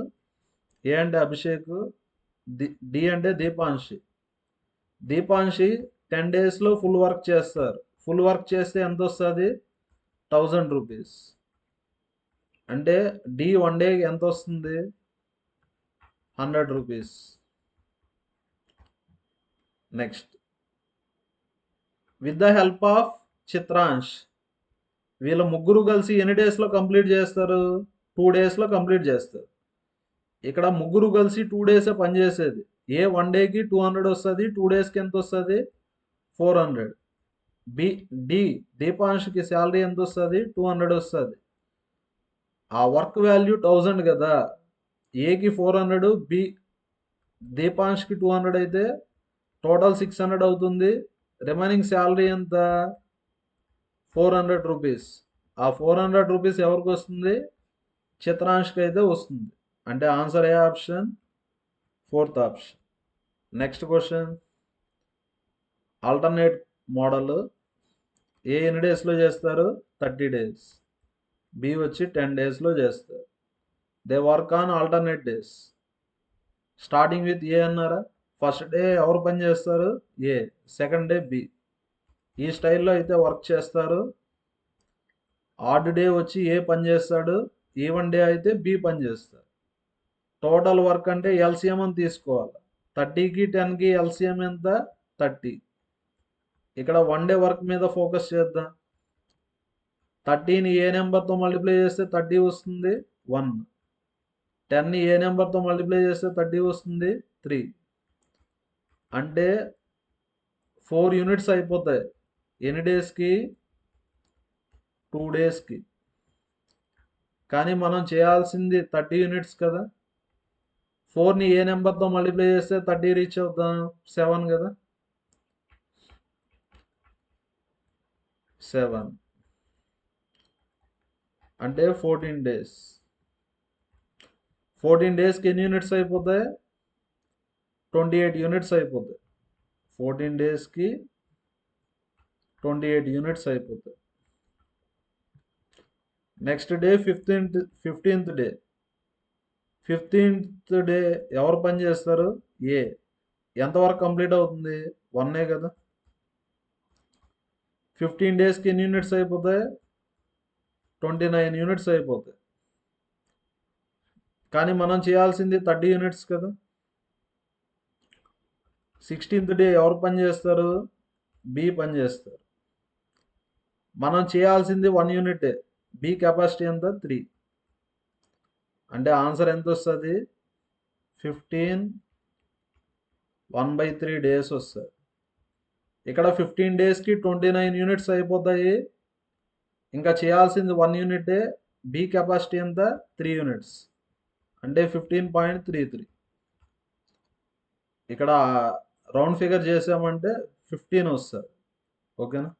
ఏ అంటే అభిషేక్, డి అంటే దీపాన్షి. దీపాన్షి 10 daysలో ఫుల్ వర్క్ చేస్తారు. ఫుల్ వర్క్ చేస్తే ఎంత వస్తుంది? 1000 rupees. అంటే డి 1 dayకి ఎంత వస్తుంది? 100 rupees. Next. With the help of Chitransh. వీళ్ళ ముగ్గురు కలిసి ఎన్ని డేస్లో కంప్లీట్ చేస్తారు? 2 daysలో కంప్లీట్ చేస్తారు. ఇక్కడ ముగ్గురు కలిసి 2 days పనిచేసేది. ఏ 1 dayకి 200 వస్తుంది. 2 daysకి ఎంత వస్తుంది? 400. డి దీపాంష్కి శాలరీ ఎంత వస్తుంది? 200 వస్తుంది. ఆ వర్క్ వాల్యూ 1000 కదా, ఏకి 400, బి దీపాంష్కి 200 అయితే టోటల్ 600 అవుతుంది. రిమైనింగ్ శాలరీ ఎంత? 400 రూపీస్. ఆ 400 రూపీస్ ఎవరికి వస్తుంది? చిత్రాంష్కి అయితే వస్తుంది. అంటే ఆన్సర్ ఏ option? Fourth option. Next question, alternate model ఎన్ని డేస్లో చేస్తారు? 30 డేస్. బి వచ్చి 10 డేస్లో చేస్తారు. They work on alternate days. Starting with A అన్నారా? ఫస్ట్ డే ఎవరు పని చేస్తారు? ఏ. Second day B. ఈ స్టైల్లో అయితే వర్క్ చేస్తారు. ఆడ్ డే వచ్చి ఏ పని చేస్తాడు, ఈవెన్ డే అయితే బి పని చేస్తాడు. టోటల్ వర్క్ అంటే ఎల్సిఎం అని తీసుకోవాలి. 30కి 10కి ఎల్సిఎం ఎంత? 30. ఇక్కడ 1 డే వర్క్ మీద ఫోకస్ చేద్దాం. 30ని ఏ నెంబర్తో మల్టిప్లై చేస్తే 30 వస్తుంది? 1. 10ని ఏ నెంబర్తో మల్టిప్లై చేస్తే 30 వస్తుంది? 3. అంటే 4 యూనిట్స్ అయిపోతాయి. ఎన్ని డేస్కి? 2 డేస్కి. కానీ మనం చేయాల్సింది 30 యూనిట్స్ కదా. 4ని ఏ నెంబర్తో మల్టిప్లై చేస్తే 30 రీచ్ అవుతాం? 7 కదా. 7 అంటే 14 డేస్. 14 డేస్కి ఎన్ని యూనిట్స్ అయిపోతాయి? 28 యూనిట్స్ అయిపోతాయి. 14 డేస్కి 28 యూనిట్స్ అయిపోతాయి. Next day 15th day. 15th day ఎవరు పని చేస్తారు? ఏ. ఎంతవరకు కంప్లీట్ అవుతుంది? 1 కదా. 15 డేస్కి ఎన్ని యూనిట్స్ అయిపోతాయి? 29 యూనిట్స్ అయిపోతాయి. కానీ మనం చేయాల్సింది 30 యూనిట్స్ కదా. 16th డే ఎవరు పని చేస్తారు? బి పని చేస్తారు. మనం చేయాల్సింది 1 యూనిట్. బి కెపాసిటీ ఎంత? 3. అంటే ఆన్సర్ ఎంత వస్తుంది? 15 1/3 డేస్ వస్తుంది. ఇక్కడ 15 డేస్కి 29 యూనిట్స్ అయిపోతాయి. ఇంకా చేయాల్సింది 1 యూనిటే. బి కెపాసిటీ ఎంత? 3 యూనిట్స్. అంటే 15.33. ఇక్కడ రౌండ్ ఫిగర్ చేసామంటే 15 వస్తుంది. ఓకేనా.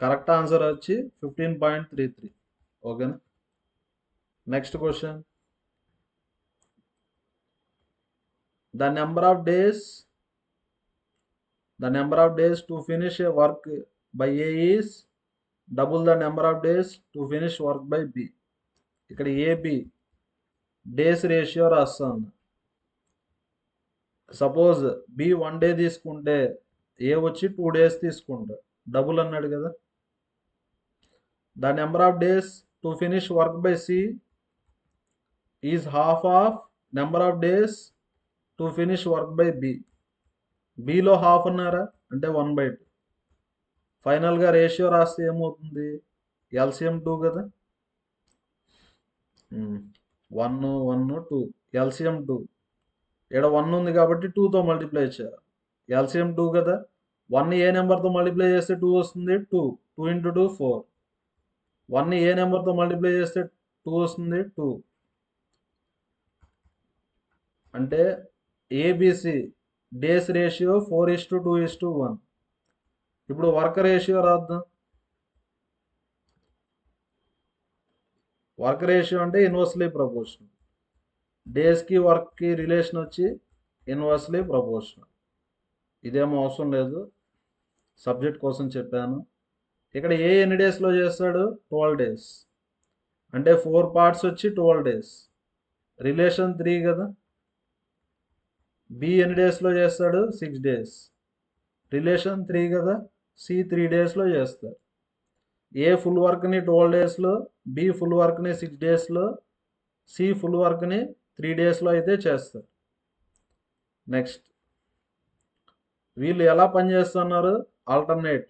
కరెక్ట్ ఆన్సర్ వచ్చి 15.33. ఓకేనా. Next question, the number of days to finish a work by A is double the number of days to finish work by B. ఇక్కడ ఏబి డేస్ రేషియో రాస్తాను. సపోజ్ బి 1 డే తీసుకుంటే ఏ వచ్చి 2 డేస్ తీసుకుంటాడు. డబుల్ అన్నాడు కదా. The number of days to finish work by C is half of number of days to finish work by B. బిలో హాఫ్ అన్నారా అంటే 1/2. ఫైనల్గా రేషియో రాస్తే ఏమవుతుంది? ఎల్సిఎం 2 కదా. 1 1 2 ఎల్సిఎం 2. ఇక్కడ 1 ఉంది కాబట్టి 2తో మల్టిప్లై చేయాలి. ఎల్సిఎం 2 కదా. 1ని ఏ నెంబర్తో మల్టిప్లై చేస్తే 2 వస్తుంది? 2. 2 × 2 4. 1ని ఏ నెంబర్తో మల్టిప్లై చేస్తే 2 వస్తుంది? 2. అంటే ఏబిసి డేస్ రేషియో 4:2:1. ఇప్పుడు వర్క్ రేషియో రాద్దాం. వర్క్ రేషియో అంటే ఇన్వర్స్లీ ప్రపోర్షనల్. డేస్కి వర్క్కి రిలేషన్ వచ్చి ఇన్వర్స్లీ ప్రపోర్షనల్. ఇదేమో అవసరం లేదు, సబ్జెక్ట్ కోసం చెప్పాను. ఇక్కడ ఏ ఎన్ని డేస్లో చేస్తాడు? 12 డేస్. అంటే 4 పార్ట్స్ వచ్చి 12 డేస్. రిలేషన్ 3 కదా. బి ఎన్ని డేస్లో చేస్తాడు? 6 డేస్. రిలేషన్ 3 కదా. సి 3 డేస్లో చేస్తాడు. ఏ ఫుల్ వర్క్ని 12 డేస్లో, బి ఫుల్ వర్క్ని 6 డేస్లో, సి ఫుల్ వర్క్ని 3 డేస్లో అయితే చేస్తారు. నెక్స్ట్, వీళ్ళు ఎలా పనిచేస్తున్నారు? ఆల్టర్నేట్.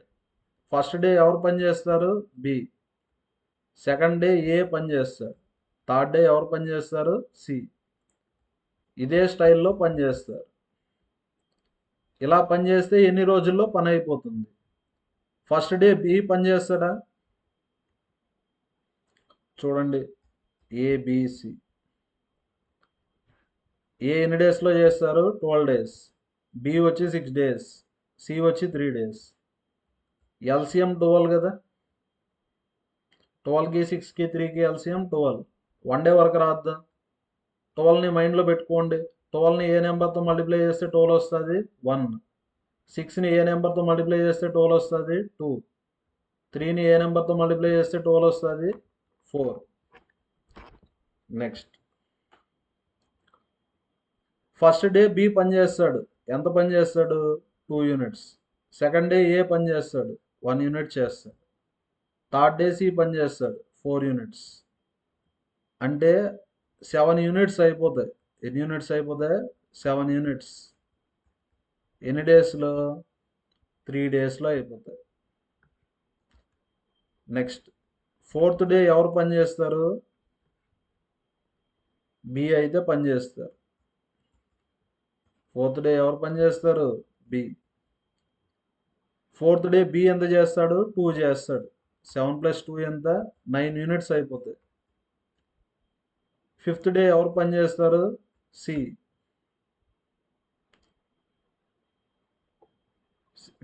ఫస్ట్ డే ఎవరు పనిచేస్తారు? బి. సెకండ్ డే ఏ పనిచేస్తారు. థర్డ్ డే ఎవరు పనిచేస్తారు? సి. ఇదే స్టైల్లో పనిచేస్తారు. ఇలా పనిచేస్తే ఎన్ని రోజుల్లో పని అయిపోతుంది? ఫస్ట్ డే బి పనిచేస్తాడా? చూడండి, ఏబిసి. ఏ ఎన్ని డేస్లో చేస్తారు? 12 డేస్. బి వచ్చి 6 డేస్. సి వచ్చి 3 డేస్. ఎల్సిఎం 12 కదా. 12కి 6కి 3కి ఎల్సిఎం 12. 1 డే వరకు రాద్దాం. 12ని మైండ్లో పెట్టుకోండి. 12ని ఏ నెంబర్తో మల్టిప్లై చేస్తే 12 వస్తుంది? 1. 6ని ఏ నెంబర్తో మల్టిప్లై చేస్తే 12 వస్తుంది? 2. 3ని ఏ నెంబర్తో మల్టిప్లై చేస్తే 12 వస్తుంది? 4. నెక్స్ట్, ఫస్ట్ డే బి పని చేస్తాడు. ఎంత పని చేస్తాడు? 2 యూనిట్స్. సెకండ్ డే ఏ పని చేస్తాడు? 1 యూనిట్ చేస్తాడు. థర్డ్ డే సి పని చేస్తాడు 4 యూనిట్స్. అంటే 7 యూనిట్స్ అయిపోతాయి. ఎన్ని యూనిట్స్ అయిపోతాయి? 7 యూనిట్స్. ఎన్ని డేస్లో? 3 డేస్లో అయిపోతాయి. నెక్స్ట్, ఫోర్త్ డే ఎవరు పని చేస్తారు? బి అయితే పని చేస్తారు. ఫోర్త్ డే ఎవరు పని చేస్తారు? బి. ఫోర్త్ డే బి ఎంత చేస్తాడు? 2 చేస్తాడు. 7 + 2 ఎంత? 9 యూనిట్స్ అయిపోతాయి. ఫిఫ్త్ డే ఎవరు పని చేస్తారు? సి.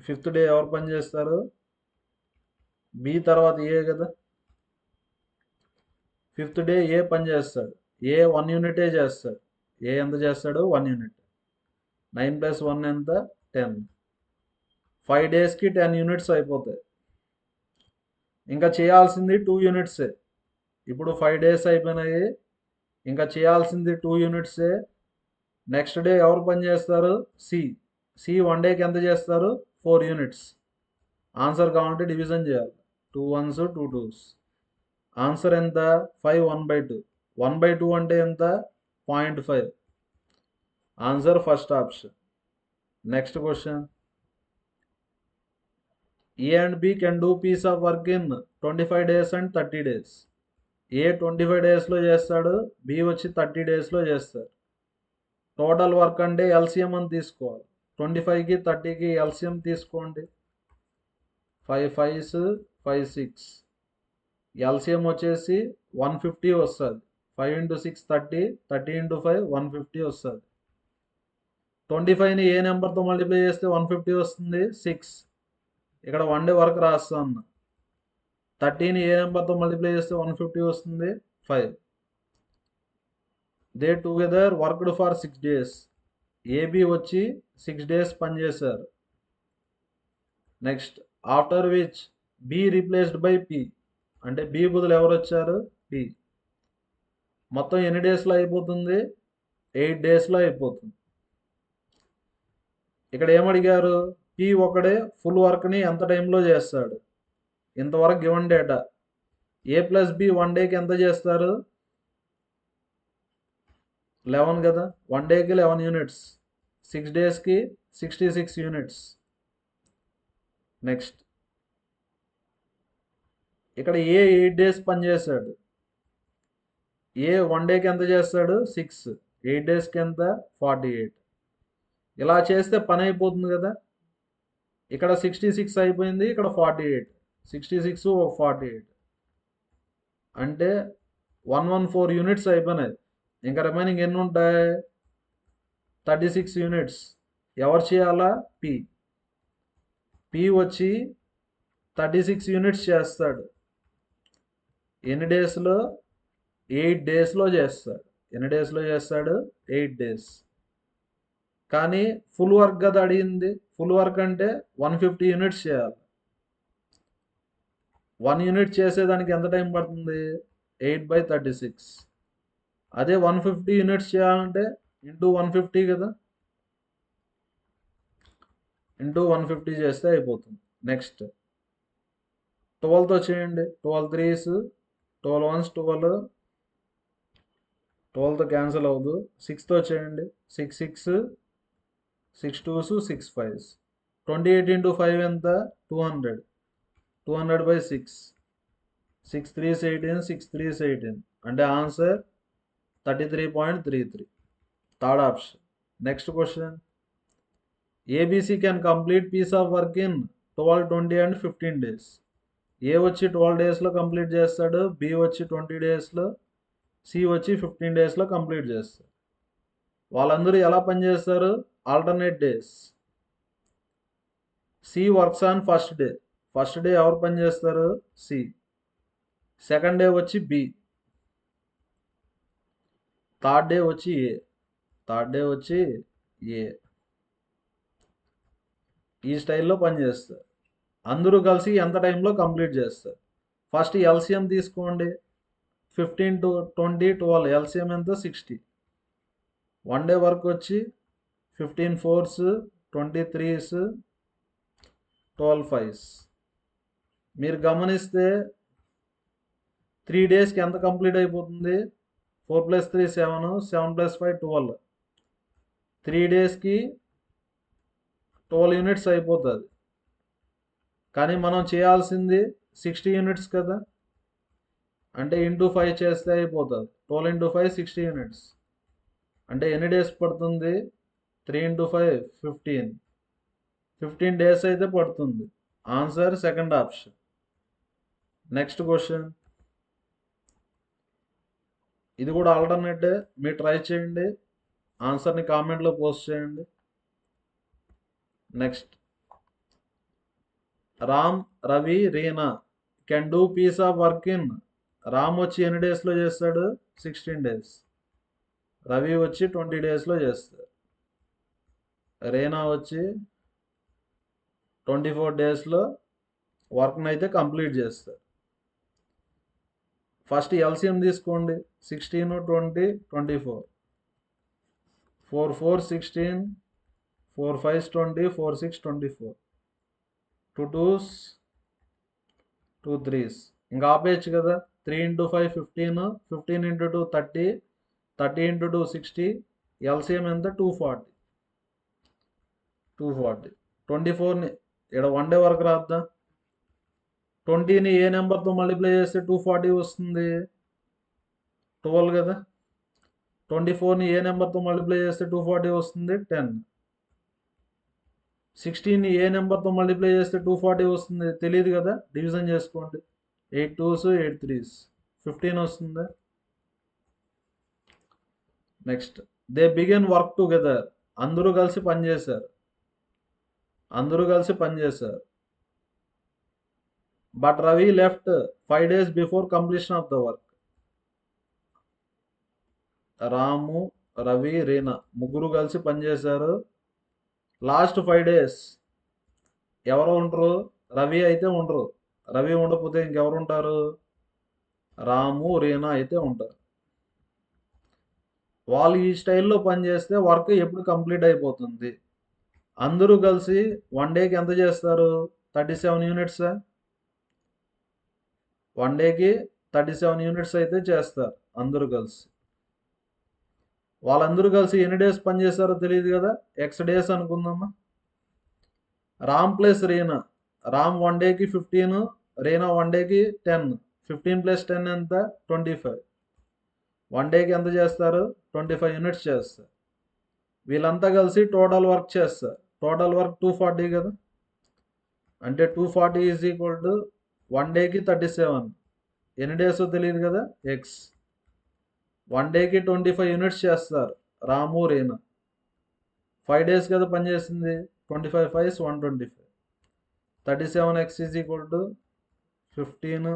ఫిఫ్త్ డే ఎవరు పని చేస్తారు? బి తర్వాత ఏ కదా. ఫిఫ్త్ డే ఏ పని చేస్తాడు? ఏ 1 యూనిటే చేస్తాడు. ఏ ఎంత చేస్తాడు? 1 యూనిట్. 9 + 1 ఎంత? 10. 5 డేస్కి 10 యూనిట్స్ అయిపోతాయి. ఇంకా చేయాల్సింది 2 యూనిట్సే. ఇప్పుడు 5 డేస్ అయిపోయినాయి. ఇంకా చేయాల్సింది 2 యూనిట్సే. నెక్స్ట్ డే ఎవరు పని చేస్తారు? సి. సి 1 డేకి ఎంత చేస్తారు? 4 యూనిట్స్. ఆన్సర్ కావాలంటే డివిజన్ చేయాలి. 2 1s 2 2s. ఆన్సర్ ఎంత? 5 1/2. 1/2 అంటే ఎంత? 0.5. Answer first option. Next question. A and B can do piece of work in 25 days and 30 days. A 25 డేస్లో చేస్తాడు, బి వచ్చి 30 డేస్లో చేస్తాడు. టోటల్ వర్క్ అంటే ఎల్సిఎం అని తీసుకోవాలి. 25కి 30కి ఎల్సిఎం తీసుకోండి. 5 5s 5 6. ఎల్సిఎం వచ్చేసి 150 వస్తుంది. 5 × 6 30, 30 × 5 150 వస్తుంది. 25ని ఏ నెంబర్తో మల్టిప్లై చేస్తే 150 వస్తుంది? 6. ఇక్కడ 1 డే వరకు రాస్తా ఉన్నా. 30ని ఏ నెంబర్తో మల్టిప్లై చేస్తే 150 వస్తుంది? 5. They together worked for 6 days. A B వచ్చి 6 days పనిచేశారు. Next, after which B replaced by P. అంటే బి బదులు ఎవరు వచ్చారు? పి. మొత్తం ఎన్ని డేస్లో అయిపోతుంది? 8 డేస్లో అయిపోతుంది. ఇక్కడ ఏమడిగారు? పి ఒకడే ఫుల్ వర్క్ని ఎంత టైంలో చేస్తాడు? ఇంతవరకు గివన్ డేటా. ఏ ప్లస్ బి 1 డేకి ఎంత చేస్తారు? 11 కదా. 1 డేకి 11 యూనిట్స్. 6 డేస్కి 66 యూనిట్స్. నెక్స్ట్, ఇక్కడ ఏ 8 డేస్ పనిచేశాడు. ఏ 1 డేకి ఎంత చేస్తాడు? 6. 8 డేస్కి ఎంత? 48. ఇలా చేస్తే పని అయిపోతుంది కదా. ఇక్కడ 66 అయిపోయింది, ఇక్కడ 48. 66 ఒక 48 అంటే 114 యూనిట్స్ అయిపోయినాయి. ఇంకా రిమైనింగ్ ఎన్ని ఉంటాయి? 36 యూనిట్స్. ఎవరు చేయాలా? పి. పి వచ్చి 36 యూనిట్స్ చేస్తాడు. ఎన్ని డేస్లో? 8 డేస్లో చేస్తాడు. ఎన్ని డేస్లో చేస్తాడు? 8 డేస్. కానీ ఫుల్ వర్క్ కదా అడిగింది. ఫుల్ వర్క్ అంటే 150 యూనిట్స్ చేయాలి. 1 యూనిట్ చేసేదానికి ఎంత టైం పడుతుంది? 8/36. అదే 150 యూనిట్స్ చేయాలంటే ఇంటూ 150 కదా. ఇంటూ 150 చేస్తే అయిపోతుంది. నెక్స్ట్, 12తో చేయండి. 12 3s, 12 1s 12. 12తో క్యాన్సిల్ అవ్వదు. 6తో చేయండి. 6 6, 6 2s 6 5s. 28 × 5 ఎంత? 200. 200/6. 6 3s 18, 6 3s 18. అంటే answer 33.33. Third option. Next question. A B C can complete piece of work in 12, 20 and 15 days. A వచ్చి 12 డేస్లో కంప్లీట్ చేస్తాడు, బి వచ్చి 20 డేస్లో, సి వచ్చి 15 డేస్లో కంప్లీట్ చేస్తారు. వాళ్ళందరూ ఎలా పనిచేస్తారు? Alternate days. C works on first day. First day ఎవరు పనిచేస్తారు? సి. సెకండ్ డే వచ్చి బి. థర్డ్ డే వచ్చి ఏ. థర్డ్ డే వచ్చి ఏ. ఈ స్టైల్లో పనిచేస్తారు. అందరూ కలిసి ఎంత టైంలో కంప్లీట్ చేస్తారు? ఫస్ట్ ఎల్సిఎం తీసుకోండి. 15 to 20 12 ఎల్సిఎం ఎంత? 60. వన్ డే వర్క్ వచ్చి 15 4s 23s 12 5s. మీరు గమనిస్తే 3 డేస్కి ఎంత కంప్లీట్ అయిపోతుంది? 4 + 3 7, 7 + 5 12. 3 డేస్కి 12 యూనిట్స్ అయిపోతుంది. కానీ మనం చేయాల్సింది 60 యూనిట్స్ కదా, అంటే ఇంటూ 5 చేస్తే అయిపోతుంది. 12 × 5 60 యూనిట్స్. అంటే ఎన్ని డేస్ పడుతుంది? 3 × 5 15. 15 డేస్ అయితే పడుతుంది. Answer second option. Next question. ఇది కూడా ఆల్టర్నేటే, మీరు ట్రై చేయండి. ఆన్సర్ని కామెంట్లో పోస్ట్ చేయండి. Next. Ram, Ravi, Reena can do piece of work in. Ram వచ్చి ఎన్ని డేస్లో చేస్తాడు? 16 డేస్. రవి వచ్చి 20 డేస్లో చేస్తాడు. రీనా వచ్చి 24 డేస్లో వర్క్ని అయితే కంప్లీట్ చేస్తారు. ఫస్ట్ ఎల్సిఎం తీసుకోండి. 16 20 24. 4 4 16, 4 5 20, 4 6 24. 2 2s 2 3s. ఇంకా ఆపేయచ్చు కదా. 3 × 5 15, 15 × 2 30, 30 × 2 60. ఎల్సిఎం ఎంత? 240. 240. 24ని ఇక్కడ వన్ డే వరకు రాద్దాం. 20ని ఏ నెంబర్తో మల్టిప్లై చేస్తే 240 వస్తుంది? 12 కదా. 24ని ఏ నెంబర్తో మల్టిప్లై చేస్తే 240 వస్తుంది? 10. 16ని ఏ నెంబర్తో మల్టిప్లై చేస్తే 240 వస్తుంది? తెలియదు కదా, డివిజన్ చేసుకోండి. 8 2s 8 3s 15 వస్తుంది. Next. They begin work together. అందరూ కలిసి పనిచేశారు. But Ravi left 5 days before completion of the work. Ramu, Ravi, Reena ముగ్గురు కలిసి పనిచేశారు. లాస్ట్ 5 days ఎవరు ఉండరు? రవి అయితే ఉండరు. రవి ఉండకపోతే ఇంకెవరు ఉంటారు? రాము, రీనా అయితే ఉంటారు. వాళ్ళు ఈ స్టైల్లో పనిచేస్తే వర్క్ ఎప్పుడు కంప్లీట్ అయిపోతుంది? అందరూ కలిసి వన్ డేకి ఎంత చేస్తారు? 37 యూనిట్స్. వన్ డేకి 37 యూనిట్స్ అయితే చేస్తారు అందరూ కలిసి. వాళ్ళందరూ కలిసి ఎన్ని డేస్ పనిచేస్తారో తెలియదు కదా, ఎక్స్ డేస్ అనుకుందామా. రామ్ ప్లస్ రీనా. రామ్ వన్ డేకి 15, రీనా వన్ డేకి 10. 15 + 10 ఎంత? 25. వన్ డేకి ఎంత చేస్తారు? 25 యూనిట్స్ చేస్తారు. వీళ్ళంతా కలిసి టోటల్ వర్క్ చేస్తారు. టోటల్ వర్క్ 240 కదా, అంటే 240 = వన్ డేకి 37. ఎన్ని డేస్ తెలియదు కదా, ఎక్స్. వన్ డేకి 25 యూనిట్స్ చేస్తారు రాము, రీనా. 5 days కదా పనిచేసింది. 25 5s 125. 37x = 15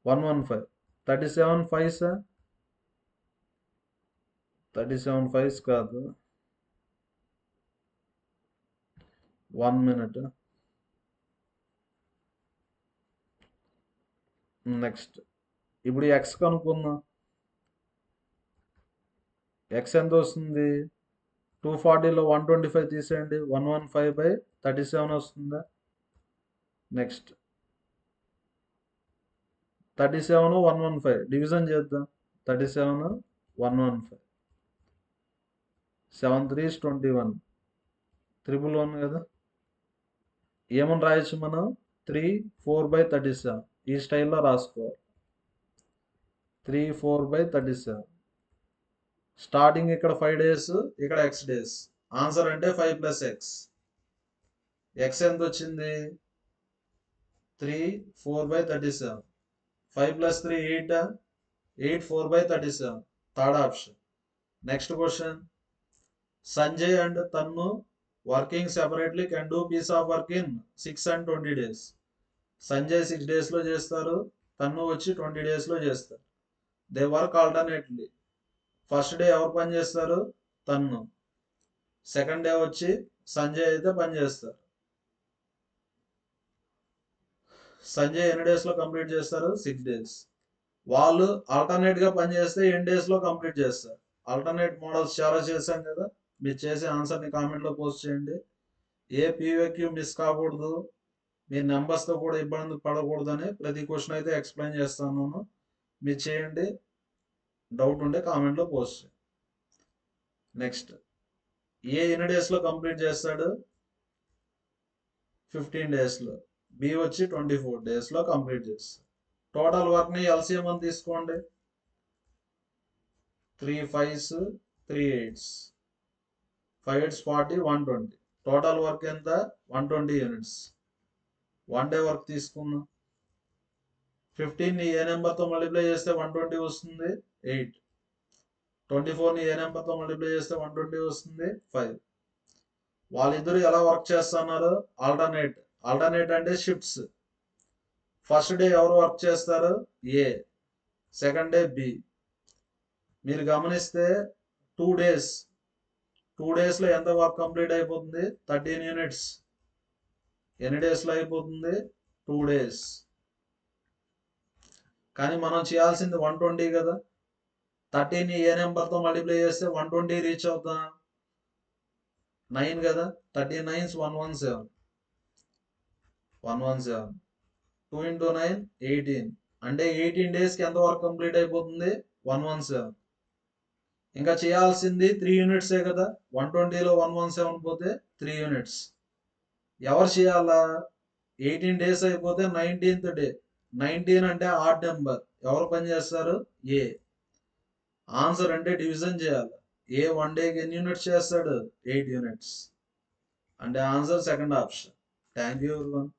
115. 37 5s 37 5s కాదు, 1 minute. నెక్స్ట్. ఇప్పుడు ఎక్స్ కనుక్కుందాం. ఎక్స్ ఎంత వస్తుంది? 240లో 125 తీసేయండి. 115/37 వస్తుందా? నెక్స్ట్. 37 115 డివిజన్ చేద్దాం. 37 115. 7 3s 21. 111 కదా. ఏమని రాయొచ్చు మనం? 3 4/37. ఈ స్టైల్లో రాసుకోవాలి. 3 4/37. స్టార్టింగ్ ఇక్కడ 5 days, ఇక్కడ ఎక్స్ డేస్. ఆన్సర్ అంటే 5 + x. ఎక్స్ ఎంత వచ్చింది? 3 4 by 37. 5 plus 3 8. 8 4 by 37. Third option. Next question. Sanjay and Tannu working separately can do piece of work in 6 and 20 days. Sanjay 6 days లో చేస్తారు, తన్ను వచ్చి 20 days లో చేస్తారు. They work alternately. First day ఎవరు పని చేస్తారు? తన్ను. సెకండ్ డే వచ్చి సంజయ్ అయితే పని చేస్తారు. సంజయ్ ఎన్ని డేస్ లో కంప్లీట్ చేస్తారు? 6 days. వాళ్ళు ఆల్టర్నేట్ గా పని చేస్తే ఎన్ని డేస్ లో కంప్లీట్ చేస్తారు? ఆల్టర్నేట్ మోడల్స్ చాలా చేశాం కదా, మీరు చేసే ఆన్సర్ని కామెంట్లో పోస్ట్ చేయండి. ఏ పీవైక్యూ మిస్ కాకూడదు, మీ నెంబర్స్తో కూడా ఇబ్బంది పడకూడదని ప్రతి క్వశ్చన్ అయితే ఎక్స్ప్లెయిన్ చేస్తాను. మీరు చేయండి, డౌట్ ఉంటే కామెంట్లో పోస్ట్ చేయండి. నెక్స్ట్, ఏ ఎన్ని డేస్లో కంప్లీట్ చేస్తాడు? 15 daysలో. బి వచ్చి 24 daysలో కంప్లీట్ చేస్తాడు. టోటల్ వర్క్ని ఎల్సిఎం అని తీసుకోండి. 3 5s 3 8s. 5 8s 40, 120. Total work ఎంత? 120 units. 1 day వర్క్ తీసుకుందాం. 15ని ఏ నెంబర్తో మల్టిప్లై చేస్తే 120 వస్తుంది? 8. 24ని ఏ నెంబర్తో మల్టిప్లై చేస్తే 120 వస్తుంది? 5. వాళ్ళిద్దరూ ఎలా వర్క్ చేస్తున్నారు? ఆల్టర్నేట్. ఆల్టర్నేట్ అంటే షిఫ్ట్స్. ఫస్ట్ డే ఎవరు వర్క్ చేస్తారు? ఏ. Second day B. మీరు గమనిస్తే 2 days. 2 daysలో ఎంత వర్క్ కంప్లీట్ అయిపోతుంది? 13 units. ఎన్ని డేస్లో అయిపోతుంది? 2 days. కానీ మనం చేయాల్సింది 120 కదా. 13ని ఏ నెంబర్తో మల్టిప్లై చేస్తే 120 రీచ్ అవుతాం? 9 కదా. 13 9s 117. 117. 2 into 9 18. అంటే 18 daysకి ఎంత వర్క్ కంప్లీట్ అయిపోతుంది? 117. ఇంకా చేయాల్సింది 3 units కదా. 120లో 117 పోతే 3 units. ఎవరు చేయాలా? 18 days అయిపోతే 19th డే. 19 అంటే ఆడ్ నెంబర్. ఎవరు పని చేస్తారు? ఏ. ఆన్సర్ అంటే డివిజన్ చేయాలి. ఏ 1 డేకి ఎన్ని యూనిట్స్ చేస్తాడు? 8 units. అంటే answer second option. Thank you everyone.